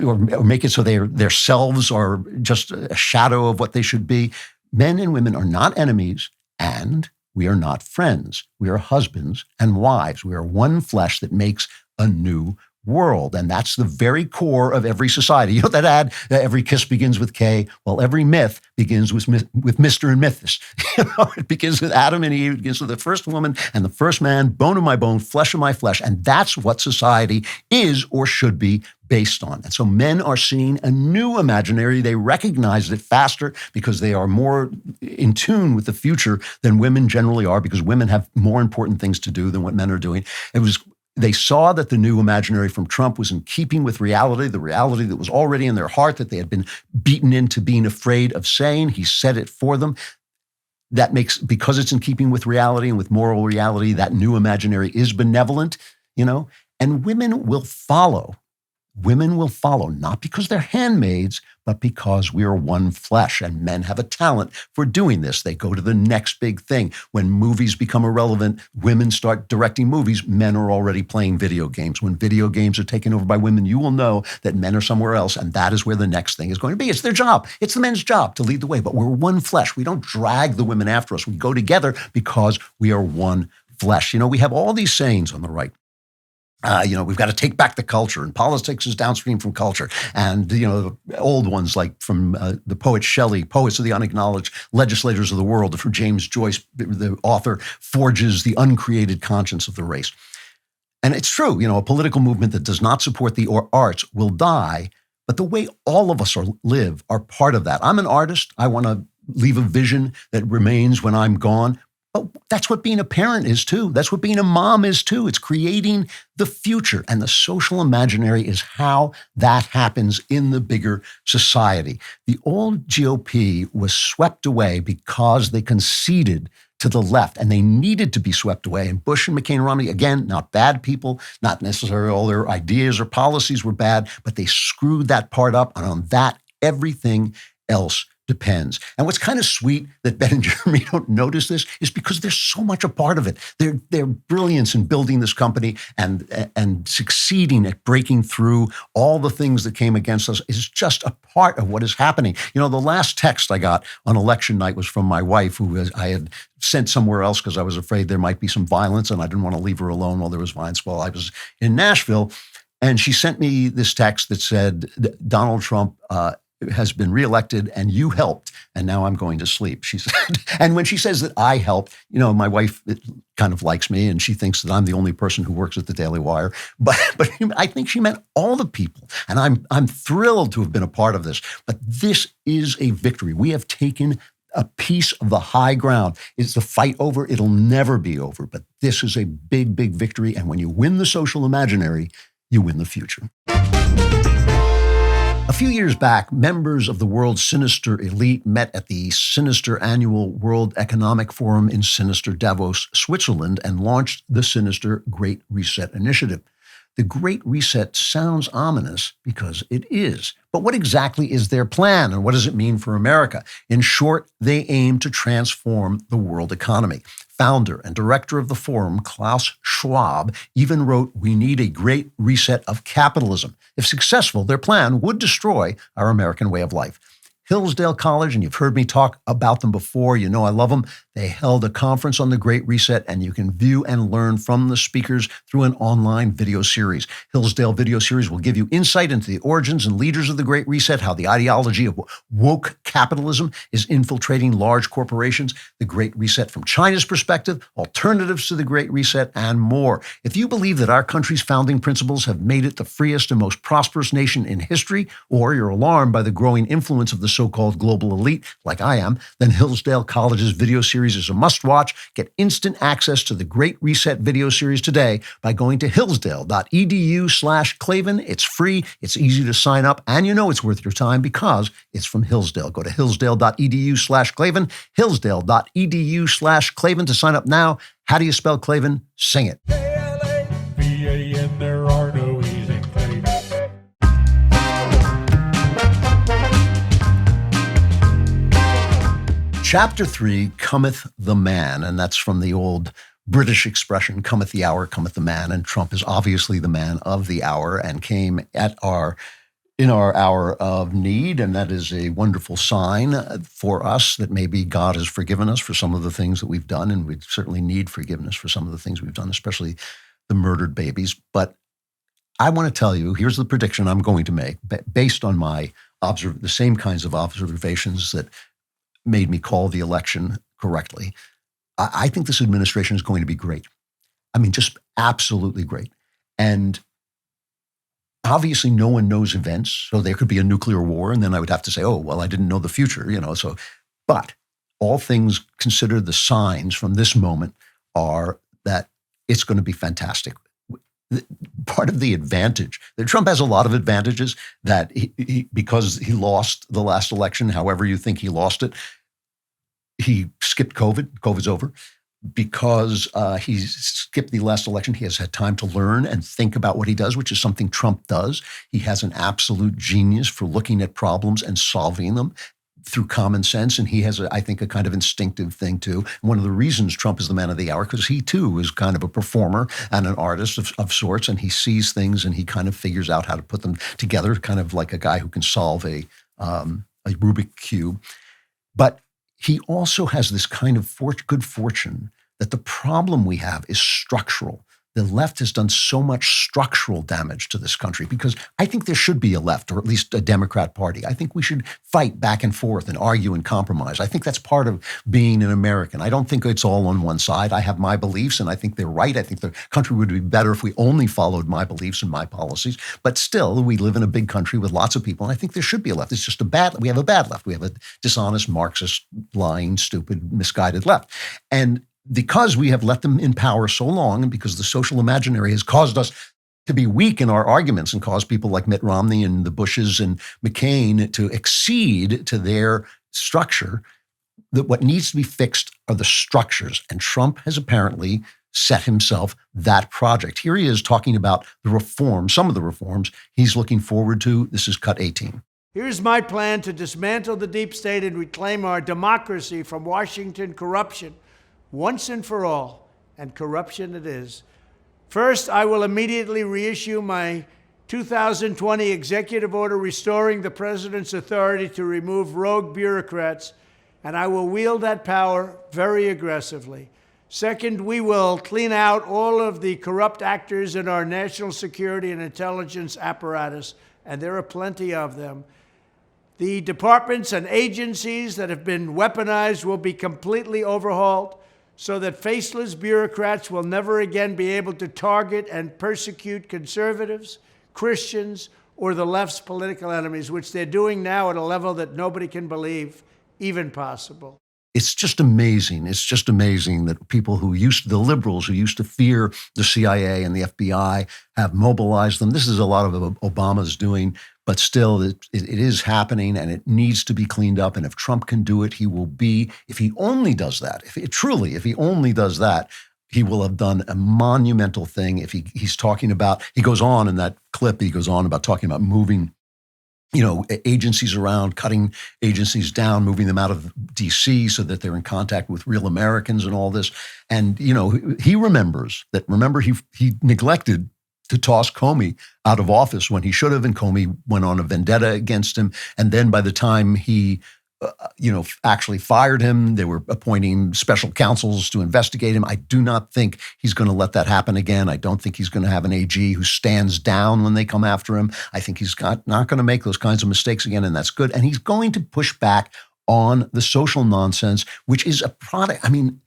or make it so their selves are just a shadow of what they should be. Men and women are not enemies, and we are not friends. We are husbands and wives. We are one flesh that makes a new world. And that's the very core of every society. You know that ad, every kiss begins with K? Well, every myth begins with Mr. and Mythos. It begins with Adam and Eve. It begins with the first woman and the first man, bone of my bone, flesh of my flesh. And that's what society is or should be based on. And so men are seeing a new imaginary. They recognize it faster because they are more in tune with the future than women generally are, because women have more important things to do than what men are doing. They saw that the new imaginary from Trump was in keeping with reality, the reality that was already in their heart, that they had been beaten into being afraid of saying. He said it for them. That makes, because it's in keeping with reality and with moral reality, that new imaginary is benevolent, and women will follow. Women will follow, not because they're handmaids, but because we are one flesh, and men have a talent for doing this. They go to the next big thing. When movies become irrelevant, women start directing movies. Men are already playing video games. When video games are taken over by women, you will know that men are somewhere else, and that is where the next thing is going to be. It's their job. It's the men's job to lead the way, but we're one flesh. We don't drag the women after us. We go together because we are one flesh. We have all these sayings on the right. We've got to take back the culture, and politics is downstream from culture. And, the old ones like from the poet Shelley, Poets of the Unacknowledged, Legislators of the World, from James Joyce, the author, forges the uncreated conscience of the race. And it's true, a political movement that does not support the arts will die, but the way all of us live are part of that. I'm an artist. I want to leave a vision that remains when I'm gone. But that's what being a parent is too. That's what being a mom is too. It's creating the future. And the social imaginary is how that happens in the bigger society. The old GOP was swept away because they conceded to the left, and they needed to be swept away. And Bush and McCain and Romney, again, not bad people, not necessarily all their ideas or policies were bad, but they screwed that part up. And on that, everything else depends. And what's kind of sweet that Ben and Jeremy don't notice this is because they're so much a part of it. Their brilliance in building this company and succeeding at breaking through all the things that came against us is just a part of what is happening. The last text I got on election night was from my wife, who I had sent somewhere else because I was afraid there might be some violence, and I didn't want to leave her alone while there was violence while I was in Nashville. And she sent me this text that said, Donald Trump has been reelected and you helped, and now I'm going to sleep, she said. And when she says that I helped, my wife kind of likes me, and she thinks that I'm the only person who works at the Daily Wire. But I think she meant all the people. And I'm thrilled to have been a part of this. But this is a victory. We have taken a piece of the high ground. Is the fight over? It'll never be over. But this is a big, big victory. And when you win the social imaginary, you win the future. A few years back, members of the world's sinister elite met at the Sinister Annual World Economic Forum in Sinister Davos, Switzerland, and launched the Sinister Great Reset Initiative. The Great Reset sounds ominous because it is. But what exactly is their plan, and what does it mean for America? In short, they aim to transform the world economy. Founder and director of the forum, Klaus Schwab, even wrote, "We need a great reset of capitalism." If successful, their plan would destroy our American way of life. Hillsdale College, and you've heard me talk about them before, I love them. They held a conference on the Great Reset, and you can view and learn from the speakers through an online video series. Hillsdale Video Series will give you insight into the origins and leaders of the Great Reset, how the ideology of woke capitalism is infiltrating large corporations, the Great Reset from China's perspective, alternatives to the Great Reset, and more. If you believe that our country's founding principles have made it the freest and most prosperous nation in history, or you're alarmed by the growing influence of the so-called global elite, like I am, then Hillsdale College's video series is a must-watch. Get instant access to the Great Reset video series today by going to hillsdale.edu/Klavan. It's free, it's easy to sign up, and it's worth your time because it's from Hillsdale. Go to hillsdale.edu/Klavan, hillsdale.edu/Klavan to sign up now. How do you spell Klavan? Sing it. K-L-A-V-A-N, there are no E's in Klavan. Chapter 3, Cometh the Man, and that's from the old British expression, cometh the hour, cometh the man, and Trump is obviously the man of the hour and came in our hour of need, and that is a wonderful sign for us that maybe God has forgiven us for some of the things that we've done, and we certainly need forgiveness for some of the things we've done, especially the murdered babies. But I want to tell you, here's the prediction I'm going to make, based on my the same kinds of observations that made me call the election correctly. I think this administration is going to be great. I mean, just absolutely great. And Obviously, no one knows events, so there could be a nuclear war, and then I would have to say, oh, well, I didn't know the future, so, but all things considered, the signs from this moment are that it's going to be fantastic. Part of the advantage that Trump has a lot of advantages that because he lost the last election, however you think he lost it, he skipped COVID. COVID's over. Because he skipped the last election, he has had time to learn and think about what he does, which is something Trump does. He has an absolute genius for looking at problems and solving them through common sense. And he has, I think, a kind of instinctive thing, too. And one of the reasons Trump is the man of the hour, because he, too, is kind of a performer and an artist of sorts. And he sees things and he kind of figures out how to put them together, kind of like a guy who can solve a Rubik's Cube. But he also has this kind of good fortune that the problem we have is structural. The left has done so much structural damage to this country because I think there should be a left, or at least a Democrat Party. I think we should fight back and forth and argue and compromise. I think that's part of being an American. I don't think it's all on one side. I have my beliefs, and I think they're right. I think the country would be better if we only followed my beliefs and my policies. But still, we live in a big country with lots of people, and I think there should be a left. It's just we have a bad left. We have a dishonest, Marxist, lying, stupid, misguided left. And because we have let them in power so long, and because the social imaginary has caused us to be weak in our arguments and caused people like Mitt Romney and the Bushes and McCain to accede to their structure, that what needs to be fixed are the structures. And Trump has apparently set himself that project. Here he is talking about the reforms, some of the reforms he's looking forward to. This is cut 18. Here's my plan to dismantle the deep state and reclaim our democracy from Washington corruption once and for all, and corruption it is. First, I will immediately reissue my 2020 executive order restoring the president's authority to remove rogue bureaucrats, and I will wield that power very aggressively. Second, we will clean out all of the corrupt actors in our national security and intelligence apparatus, and there are plenty of them. The departments and agencies that have been weaponized will be completely overhauled, so that faceless bureaucrats will never again be able to target and persecute conservatives, Christians, or the left's political enemies, which they're doing now at a level that nobody can believe even possible. It's just amazing. It's just amazing that people the liberals who used to fear the CIA and the FBI have mobilized them. This is a lot of Obama's doing, but still it is happening and it needs to be cleaned up. And if Trump can do it, he will be, if he only does that, if he only does that, he will have done a monumental thing. If he's talking about, he goes on in that clip, he goes on about talking about moving agencies around, cutting agencies down, moving them out of D.C. so that they're in contact with real Americans and all this. And, he remembers that, he neglected to toss Comey out of office when he should have, and Comey went on a vendetta against him. And then by the time he actually fired him, they were appointing special counsels to investigate him. I do not think he's going to let that happen again. I don't think he's going to have an AG who stands down when they come after him. I think he's not going to make those kinds of mistakes again, and that's good. And he's going to push back on the social nonsense, which is a product. I mean,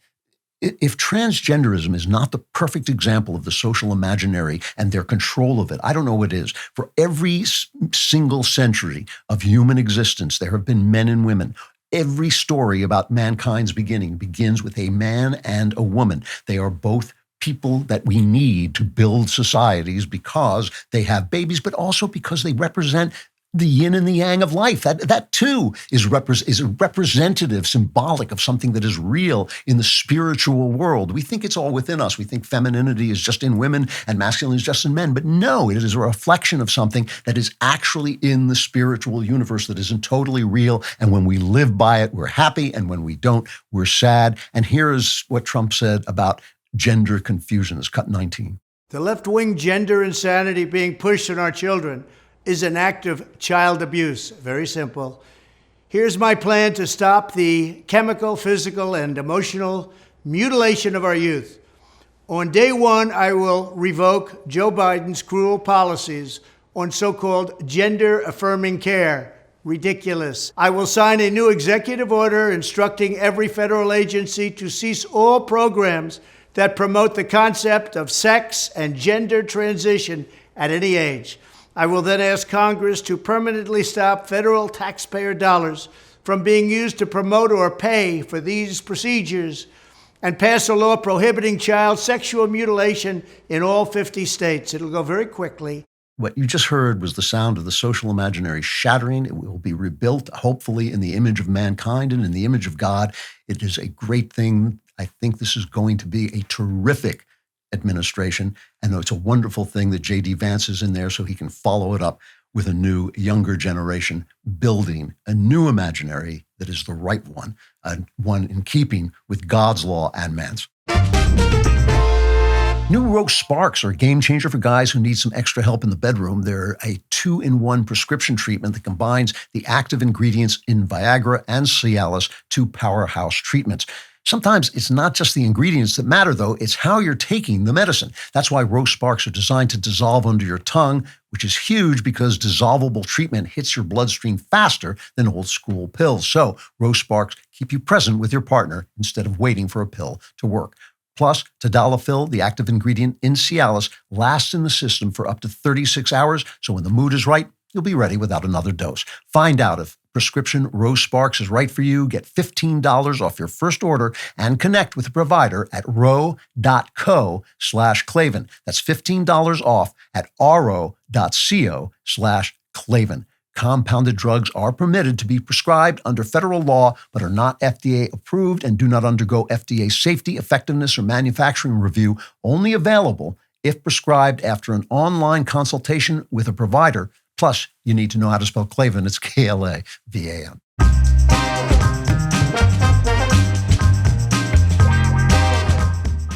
if transgenderism is not the perfect example of the social imaginary and their control of it, I don't know what is. For every single century of human existence, there have been men and women. Every story about mankind's beginning begins with a man and a woman. They are both people that we need to build societies because they have babies, but also because they represent the yin and the yang of life. That too is a representative, symbolic of something that is real in the spiritual world. We think it's all within us. We think femininity is just in women and masculinity is just in men. But no, it is a reflection of something that is actually in the spiritual universe that isn't totally real. And when we live by it, we're happy. And when we don't, we're sad. And here is what Trump said about gender confusion. It's cut 19. The left-wing gender insanity being pushed on our children is an act of child abuse. Very simple. Here's my plan to stop the chemical, physical, and emotional mutilation of our youth. On day one, I will revoke Joe Biden's cruel policies on so-called gender-affirming care. Ridiculous. I will sign a new executive order instructing every federal agency to cease all programs that promote the concept of sex and gender transition at any age. I will then ask Congress to permanently stop federal taxpayer dollars from being used to promote or pay for these procedures and pass a law prohibiting child sexual mutilation in all 50 states. It'll go very quickly. What you just heard was the sound of the social imaginary shattering. It will be rebuilt, hopefully, in the image of mankind and in the image of God. It is a great thing. I think this is going to be a terrific administration. And it's a wonderful thing that J.D. Vance is in there so he can follow it up with a new, younger generation building a new imaginary that is the right one, one in keeping with God's law and man's. New Roast Sparks are a game changer for guys who need some extra help in the bedroom. They're a 2-in-1 prescription treatment that combines the active ingredients in Viagra and Cialis, two powerhouse treatments. Sometimes it's not just the ingredients that matter, though. It's how you're taking the medicine. That's why Roast Sparks are designed to dissolve under your tongue, which is huge because dissolvable treatment hits your bloodstream faster than old school pills. So Roast Sparks keep you present with your partner instead of waiting for a pill to work. Plus, Tadalafil, the active ingredient in Cialis, lasts in the system for up to 36 hours, so when the mood is right, you'll be ready without another dose. Find out if prescription Roast Sparks is right for you. Get $15 off your first order and connect with a provider at ro.co/Klavan. That's $15 off at ro.co/Klavan. Compounded drugs are permitted to be prescribed under federal law, but are not FDA approved and do not undergo FDA safety, effectiveness, or manufacturing review. Only available if prescribed after an online consultation with a provider. Plus, you need to know how to spell Klavan. It's Klavan.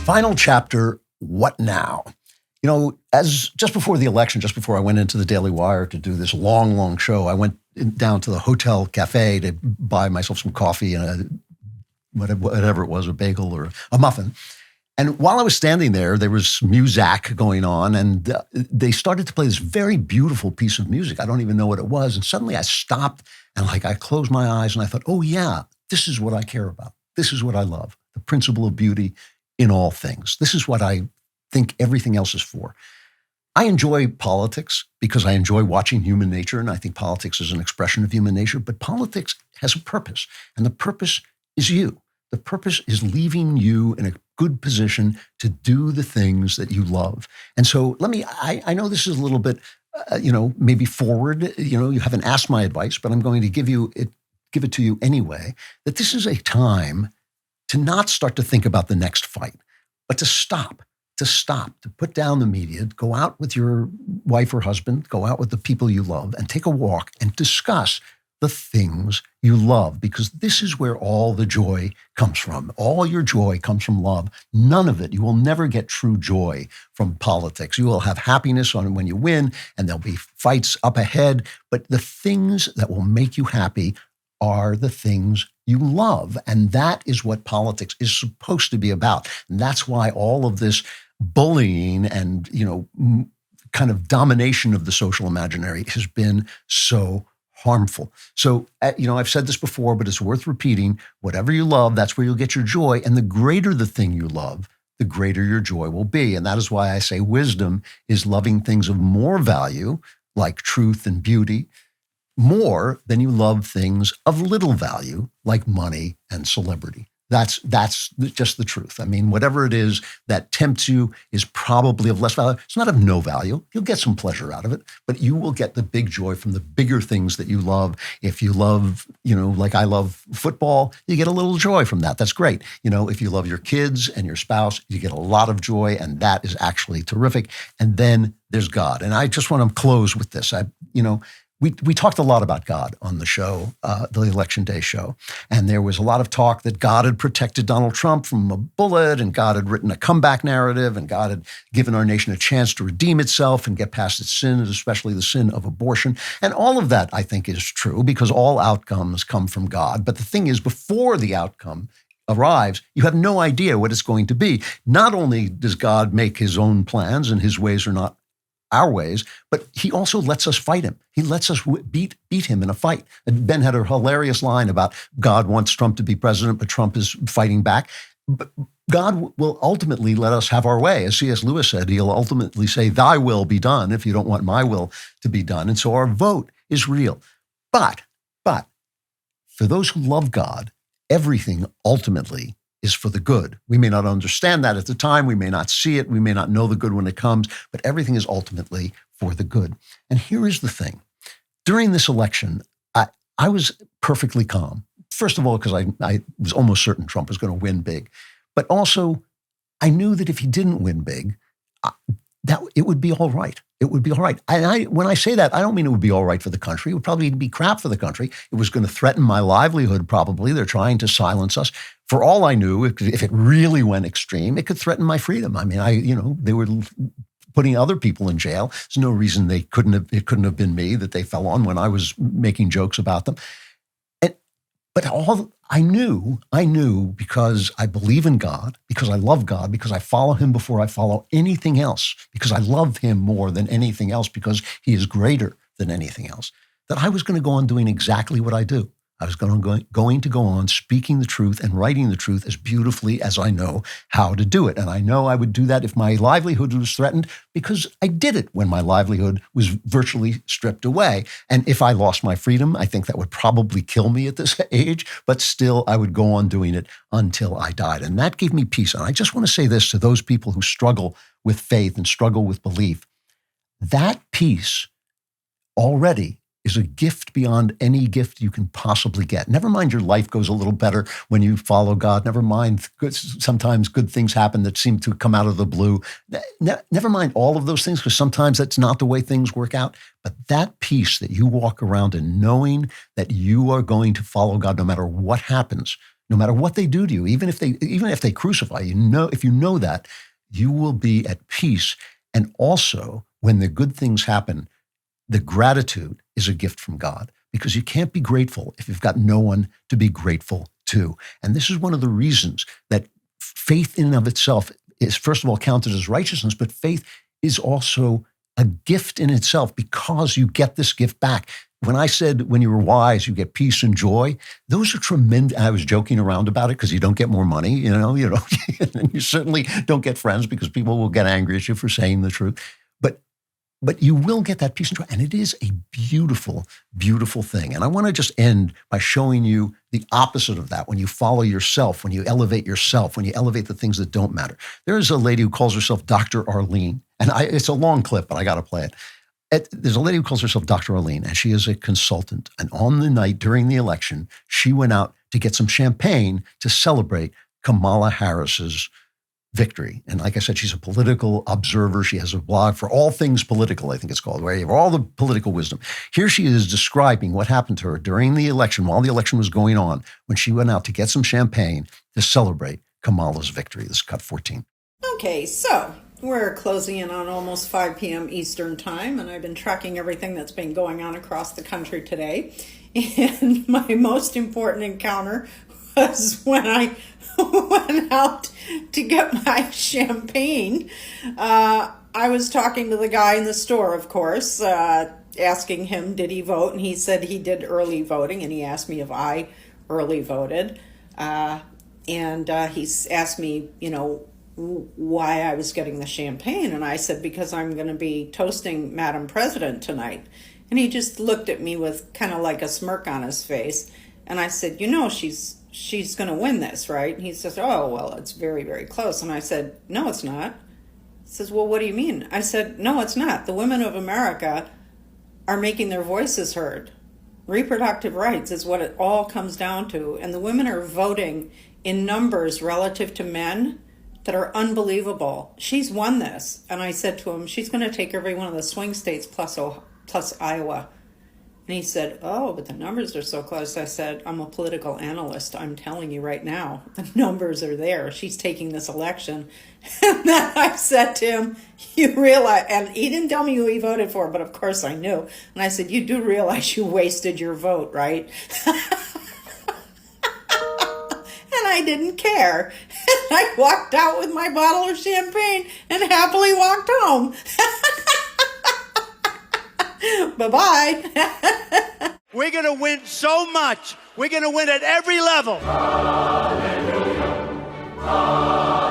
Final chapter, what now? You know, as just before the election, just before I went into the DailyWire to do this long show, I went down to the hotel cafe to buy myself some coffee and whatever it was, a bagel or a muffin. And while I was standing there was music going on, and they started to play this very beautiful piece of music. I don't even know what it was. And suddenly I stopped and I closed my eyes and I thought, oh yeah, this is what I care about. This is what I love. The principle of beauty in all things. This is what I think everything else is for. I enjoy politics because I enjoy watching human nature, and I think politics is an expression of human nature, but politics has a purpose, and the purpose is you. The purpose is leaving you in a good position to do the things that you love. And so I know this is a little bit, maybe forward, you haven't asked my advice, but I'm going to give it to you anyway, that this is a time to not start to think about the next fight, but to stop, to put down the media, go out with your wife or husband, go out with the people you love and take a walk and discuss the things you love, because this is where all the joy comes from. All your joy comes from love. None of it. You will never get true joy from politics. You will have happiness when you win, and there'll be fights up ahead. But the things that will make you happy are the things you love. And that is what politics is supposed to be about. And that's why all of this bullying and, kind of domination of the social imaginary has been so harmful. So, I've said this before, but it's worth repeating. Whatever you love, that's where you'll get your joy. And the greater the thing you love, the greater your joy will be. And that is why I say wisdom is loving things of more value, like truth and beauty, more than you love things of little value, like money and celebrity. That's just the truth. I mean, whatever it is that tempts you is probably of less value. It's not of no value. You'll get some pleasure out of it, but you will get the big joy from the bigger things that you love. If you love, like I love football, you get a little joy from that. That's great. If you love your kids and your spouse, you get a lot of joy, and that is actually terrific. And then there's God. And I just want to close with this. We talked a lot about God on the show, the Election Day show, and there was a lot of talk that God had protected Donald Trump from a bullet, and God had written a comeback narrative, and God had given our nation a chance to redeem itself and get past its sin, especially the sin of abortion. And all of that, I think, is true because all outcomes come from God. But the thing is, before the outcome arrives, you have no idea what it's going to be. Not only does God make his own plans, and his ways are not our ways, but he also lets us fight him. He lets us beat him in a fight. And Ben had a hilarious line about God wants Trump to be president, but Trump is fighting back. But God will ultimately let us have our way. As C.S. Lewis said, he'll ultimately say, thy will be done if you don't want my will to be done. And so our vote is real. But for those who love God, everything ultimately is for the good. We may not understand that at the time. We may not see it. We may not know the good when it comes, but everything is ultimately for the good. And here is the thing. During this election, I was perfectly calm. First of all, because I was almost certain Trump was going to win big. But also, I knew that if he didn't win big, that it would be all right. It would be all right. And when I say that, I don't mean it would be all right for the country. It would probably be crap for the country. It was going to threaten my livelihood, probably. They're trying to silence us. For all I knew, if it really went extreme, it could threaten my freedom. I mean, they were putting other people in jail. There's no reason it couldn't have been me that they fell on when I was making jokes about them. But all I knew because I believe in God, because I love God, because I follow him before I follow anything else, because I love him more than anything else, because he is greater than anything else, that I was going to go on doing exactly what I do. I was going to go on speaking the truth and writing the truth as beautifully as I know how to do it. And I know I would do that if my livelihood was threatened, because I did it when my livelihood was virtually stripped away. And if I lost my freedom, I think that would probably kill me at this age, but still I would go on doing it until I died. And that gave me peace. And I just want to say this to those people who struggle with faith and struggle with belief. That peace already is a gift beyond any gift you can possibly get. Never mind your life goes a little better when you follow God. Never mind sometimes good things happen that seem to come out of the blue. Never mind all of those things, because sometimes that's not the way things work out. But that peace that you walk around in, knowing that you are going to follow God no matter what happens, no matter what they do to you, even if they crucify you, if you know that, you will be at peace. And also, when the good things happen, the gratitude is a gift from God, because you can't be grateful if you've got no one to be grateful to. And this is one of the reasons that faith in and of itself is, first of all, counted as righteousness, but faith is also a gift in itself, because you get this gift back. When I said when you were wise, you get peace and joy, those are tremendous. I was joking around about it because you don't get more money, and you certainly don't get friends because people will get angry at you for saying the truth. But you will get that peace and joy. And it is a beautiful, beautiful thing. And I want to just end by showing you the opposite of that. When you follow yourself, when you elevate yourself, when you elevate the things that don't matter. There is a lady who calls herself Dr. Arlene. And it's a long clip, but I got to play it. There's a lady who calls herself Dr. Arlene, and she is a consultant. And on the night during the election, she went out to get some champagne to celebrate Kamala Harris's victory. And like I said, she's a political observer. She has a blog for all things political, I think it's called, where you have all the political wisdom. Here she is describing what happened to her during the election, while the election was going on, when she went out to get some champagne to celebrate Kamala's victory. This is cut 14. Okay, so we're closing in on almost 5 p.m. Eastern time, and I've been tracking everything that's been going on across the country today. And my most important encounter was when I went out to get my champagne. I was talking to the guy in the store, of course, asking him, did he vote? And he said he did early voting, and he asked me if I early voted. And he asked me, why I was getting the champagne. And I said, because I'm going to be toasting Madam President tonight. And he just looked at me with kind of like a smirk on his face. And I said, she's going to win this, right? And he says, oh, well, it's very, very close. And I said, no, it's not. He says, well, what do you mean? I said, no, it's not. The women of America are making their voices heard. Reproductive rights is what it all comes down to. And the women are voting in numbers relative to men that are unbelievable. She's won this. And I said to him, she's going to take every one of the swing states plus Iowa. And he said, oh, but the numbers are so close. I said, I'm a political analyst. I'm telling you right now, the numbers are there. She's taking this election. And then I said to him, you realize, and he didn't tell me who he voted for, but of course I knew. And I said, you do realize you wasted your vote, right? And I didn't care. And I walked out with my bottle of champagne and happily walked home. Bye-bye. We're going to win so much. We're going to win at every level. Hallelujah. Hallelujah.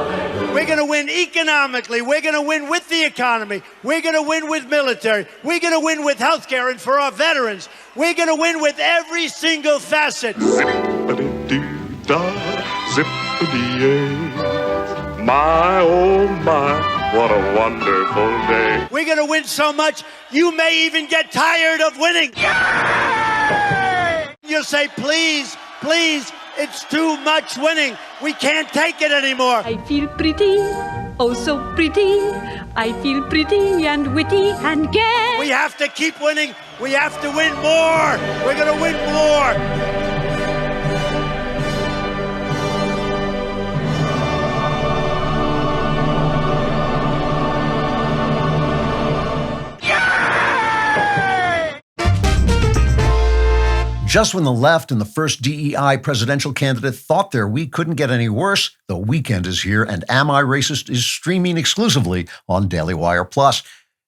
going to win economically. We're going to win with the economy. We're going to win with military. We're going to win with health care and for our veterans. We're going to win with every single facet. Zippity-doo-dah, zippity-yay. My, oh my, what a wonderful day. We're going to win so much, you may even get tired of winning. You'll say, please, please, it's too much winning. We can't take it anymore. I feel pretty, oh so pretty. I feel pretty and witty and gay. We have to keep winning. We have to win more. We're going to win more. Just when the left and the first DEI presidential candidate thought their week couldn't get any worse, the weekend is here and Am I Racist is streaming exclusively on DailyWire Plus.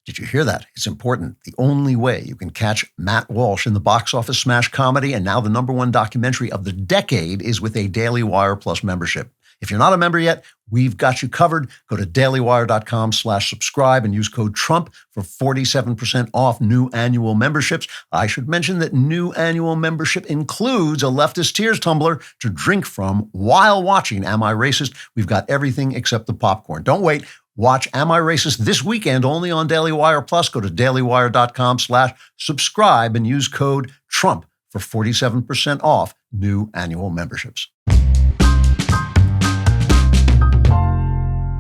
Did you hear that? It's important. The only way you can catch Matt Walsh in the box office smash comedy and now the #1 documentary of the decade is with a DailyWire Plus membership. If you're not a member yet, we've got you covered. Go to dailywire.com/subscribe and use code Trump for 47% off new annual memberships. I should mention that new annual membership includes a Leftist Tears tumbler to drink from while watching Am I Racist? We've got everything except the popcorn. Don't wait. Watch Am I Racist this weekend only on DailyWire Plus. Go to dailywire.com/subscribe and use code Trump for 47% off new annual memberships.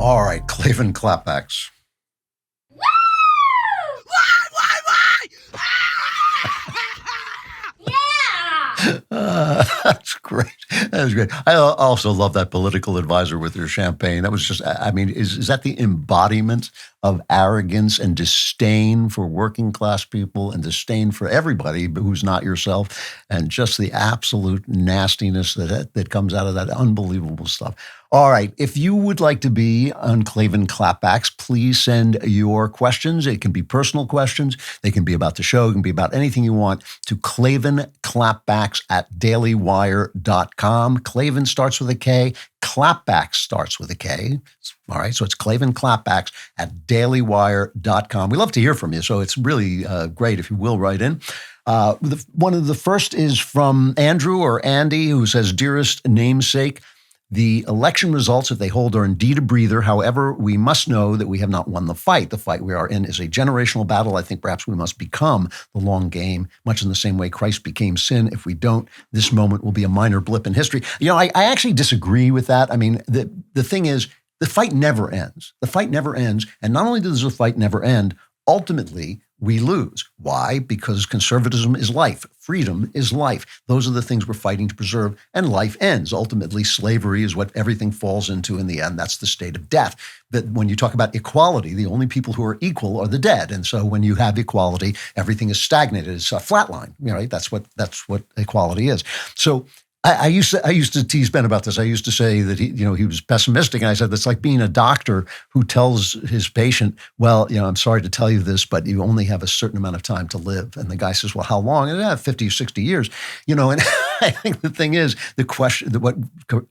All right, Klavan Klapbacks. That's great. That was great. I also love that political advisor with her champagne. That was just, I mean, is that the embodiment of arrogance and disdain for working class people and disdain for everybody who's not yourself, and just the absolute nastiness that comes out of that unbelievable stuff. All right. If you would like to be on Klavan Klapbacks, please send your questions. It can be personal questions. They can be about the show. It can be about anything you want to klavanklapbacks@dailywire.com. Klavan starts with a K. Klapbacks starts with a K. All right. So it's klavanklapbacks@dailywire.com. We love to hear from you. So it's really great if you will write in. One of the first is from Andrew or Andy, who says, "Dearest namesake, the election results, if they hold, are indeed a breather. However, we must know that we have not won the fight. The fight we are in is a generational battle. I think perhaps we must become the long game, much in the same way Christ became sin. If we don't, this moment will be a minor blip in history." You know, I actually disagree with that. I mean, the thing is, the fight never ends. The fight never ends. And not only does the fight never end, ultimately, we lose. Why? Because conservatism is life. Freedom is life. Those are the things we're fighting to preserve, and life ends. Ultimately, slavery is what everything falls into in the end. That's the state of death. But when you talk about equality, the only people who are equal are the dead. And so when you have equality, everything is stagnated. It's a flat line. You know, right? That's what equality is. So I used to tease Ben about this. I used to say that he was pessimistic, and I said that's like being a doctor who tells his patient, "Well, I'm sorry to tell you this, but you only have a certain amount of time to live." And the guy says, "Well, how long?" And 50 or 60 years, And I think the thing is, the question that what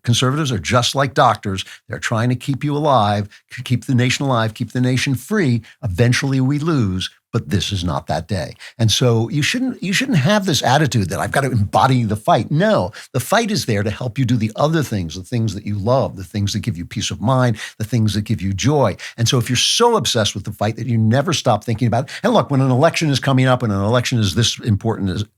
conservatives are just like doctors. They're trying to keep you alive, keep the nation alive, keep the nation free. Eventually, we lose. But this is not that day. And so you shouldn't have this attitude that I've got to embody the fight. No, the fight is there to help you do the other things, the things that you love, the things that give you peace of mind, the things that give you joy. And so if you're so obsessed with the fight that you never stop thinking about it, and look, when an election is coming up and an election is this important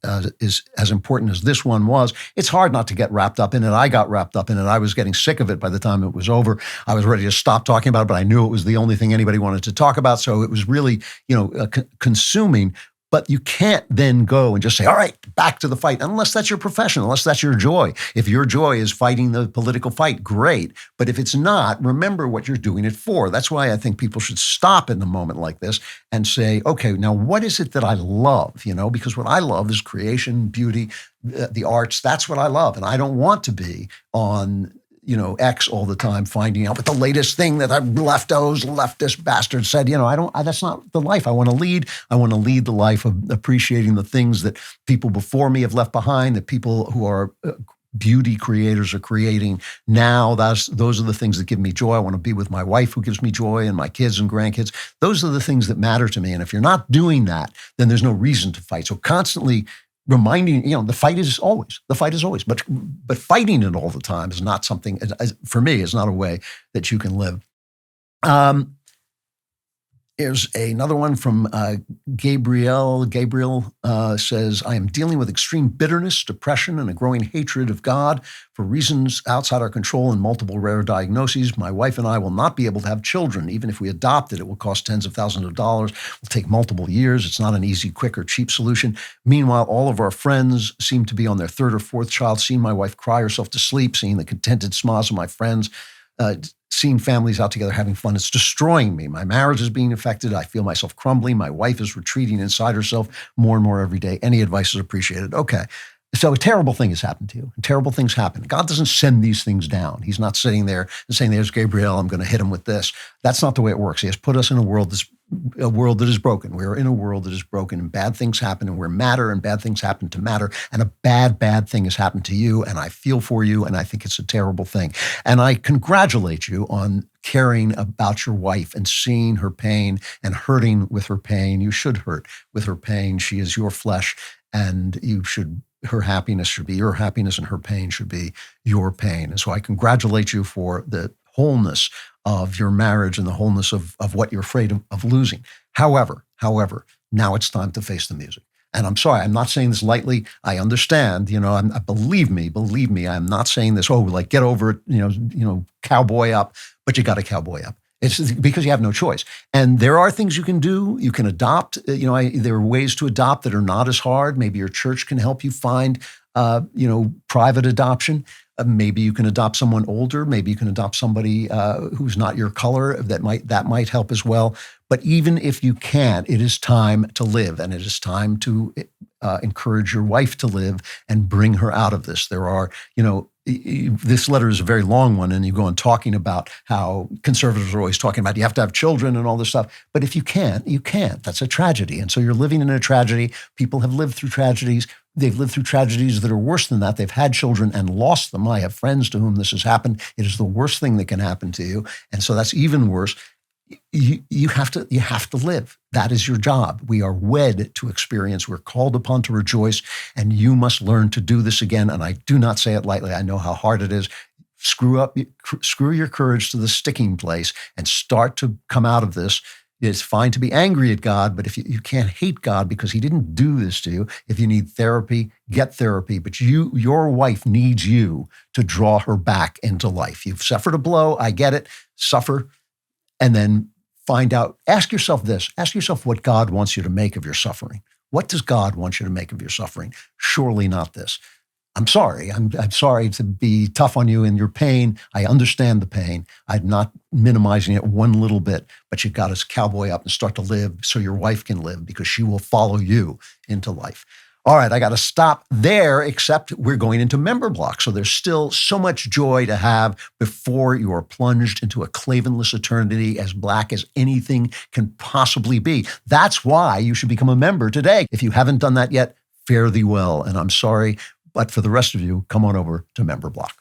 is as important as this one was, it's hard not to get wrapped up in it. I got wrapped up in it. I was getting sick of it by the time it was over. I was ready to stop talking about it, but I knew it was the only thing anybody wanted to talk about. So it was really, consuming, but you can't then go and just say, all right, back to the fight, unless that's your profession, unless that's your joy. If your joy is fighting the political fight, great. But if it's not, remember what you're doing it for. That's why I think people should stop in a moment like this and say, okay, now what is it that I love? Because what I love is creation, beauty, the arts. That's what I love. And I don't want to be on X all the time, finding out what the latest thing that leftist bastard said. That's not the life I want to lead. I want to lead the life of appreciating the things that people before me have left behind, that people who are beauty creators are creating now. Those are the things that give me joy. I want to be with my wife who gives me joy and my kids and grandkids. Those are the things that matter to me. And if you're not doing that, then there's no reason to fight. So constantly reminding, the fight is always, but fighting it all the time is not something, for me, is not a way that you can live. Here's another one from Gabriel. Gabriel says, I am dealing with extreme bitterness, depression, and a growing hatred of God for reasons outside our control and multiple rare diagnoses. My wife and I will not be able to have children. Even if we adopt it, it will cost tens of thousands of dollars. It will take multiple years. It's not an easy, quick, or cheap solution. Meanwhile, all of our friends seem to be on their third or fourth child. Seeing my wife cry herself to sleep, seeing the contented smiles of my friends, seeing families out together having fun, it's destroying me. My marriage is being affected. I feel myself crumbling. My wife is retreating inside herself more and more every day. Any advice is appreciated. Okay. So a terrible thing has happened to you. Terrible things happen. God doesn't send these things down. He's not sitting there and saying, there's Gabriel, I'm going to hit him with this. That's not the way it works. He has put us in a world that is broken. We're in a world that is broken, and bad things happen, and we're matter, and bad things happen to matter, and a bad thing has happened to you, and I feel for you, and I think it's a terrible thing. And I congratulate you on caring about your wife and seeing her pain and hurting with her pain. You should hurt with her pain. She is your flesh, and her happiness should be your happiness, and her pain should be your pain. And so I congratulate you for the wholeness of your marriage and the wholeness of what you're afraid of losing. However, now it's time to face the music. And I'm sorry, I'm not saying this lightly. I understand, believe me, I'm not saying this, get over it, cowboy up, but you got to cowboy up. It's because you have no choice. And there are things you can do. You can adopt. There are ways to adopt that are not as hard. Maybe your church can help you find, private adoption. Maybe you can adopt someone older. Maybe you can adopt somebody who's not your color. That might help as well. But even if you can't, it is time to live, and it is time to encourage your wife to live and bring her out of this. There are, this letter is a very long one, and you go on talking about how conservatives are always talking about you have to have children and all this stuff. But if you can't, you can't. That's a tragedy. And so you're living in a tragedy. People have lived through tragedies. They've lived through tragedies that are worse than that. They've had children and lost them. I have friends to whom this has happened. It is the worst thing that can happen to you. And so that's even worse. You have to live. That is your job. We are wed to experience. We're called upon to rejoice, and you must learn to do this again. And I do not say it lightly. I know how hard it is. Screw your courage to the sticking place and start to come out of this. It's fine to be angry at God, but if you can't hate God because he didn't do this to you. If you need therapy, get therapy. But your wife needs you to draw her back into life. You've suffered a blow. I get it. Suffer. And then find out, ask yourself what God wants you to make of your suffering. What does God want you to make of your suffering? Surely not this. I'm sorry. I'm sorry to be tough on you in your pain. I understand the pain. I'm not minimizing it one little bit, but you've got to cowboy up and start to live so your wife can live, because she will follow you into life. All right, I got to stop there, except we're going into member block. So there's still so much joy to have before you are plunged into a Klavanless eternity as black as anything can possibly be. That's why you should become a member today. If you haven't done that yet, fare thee well. And I'm sorry, but for the rest of you, come on over to member block.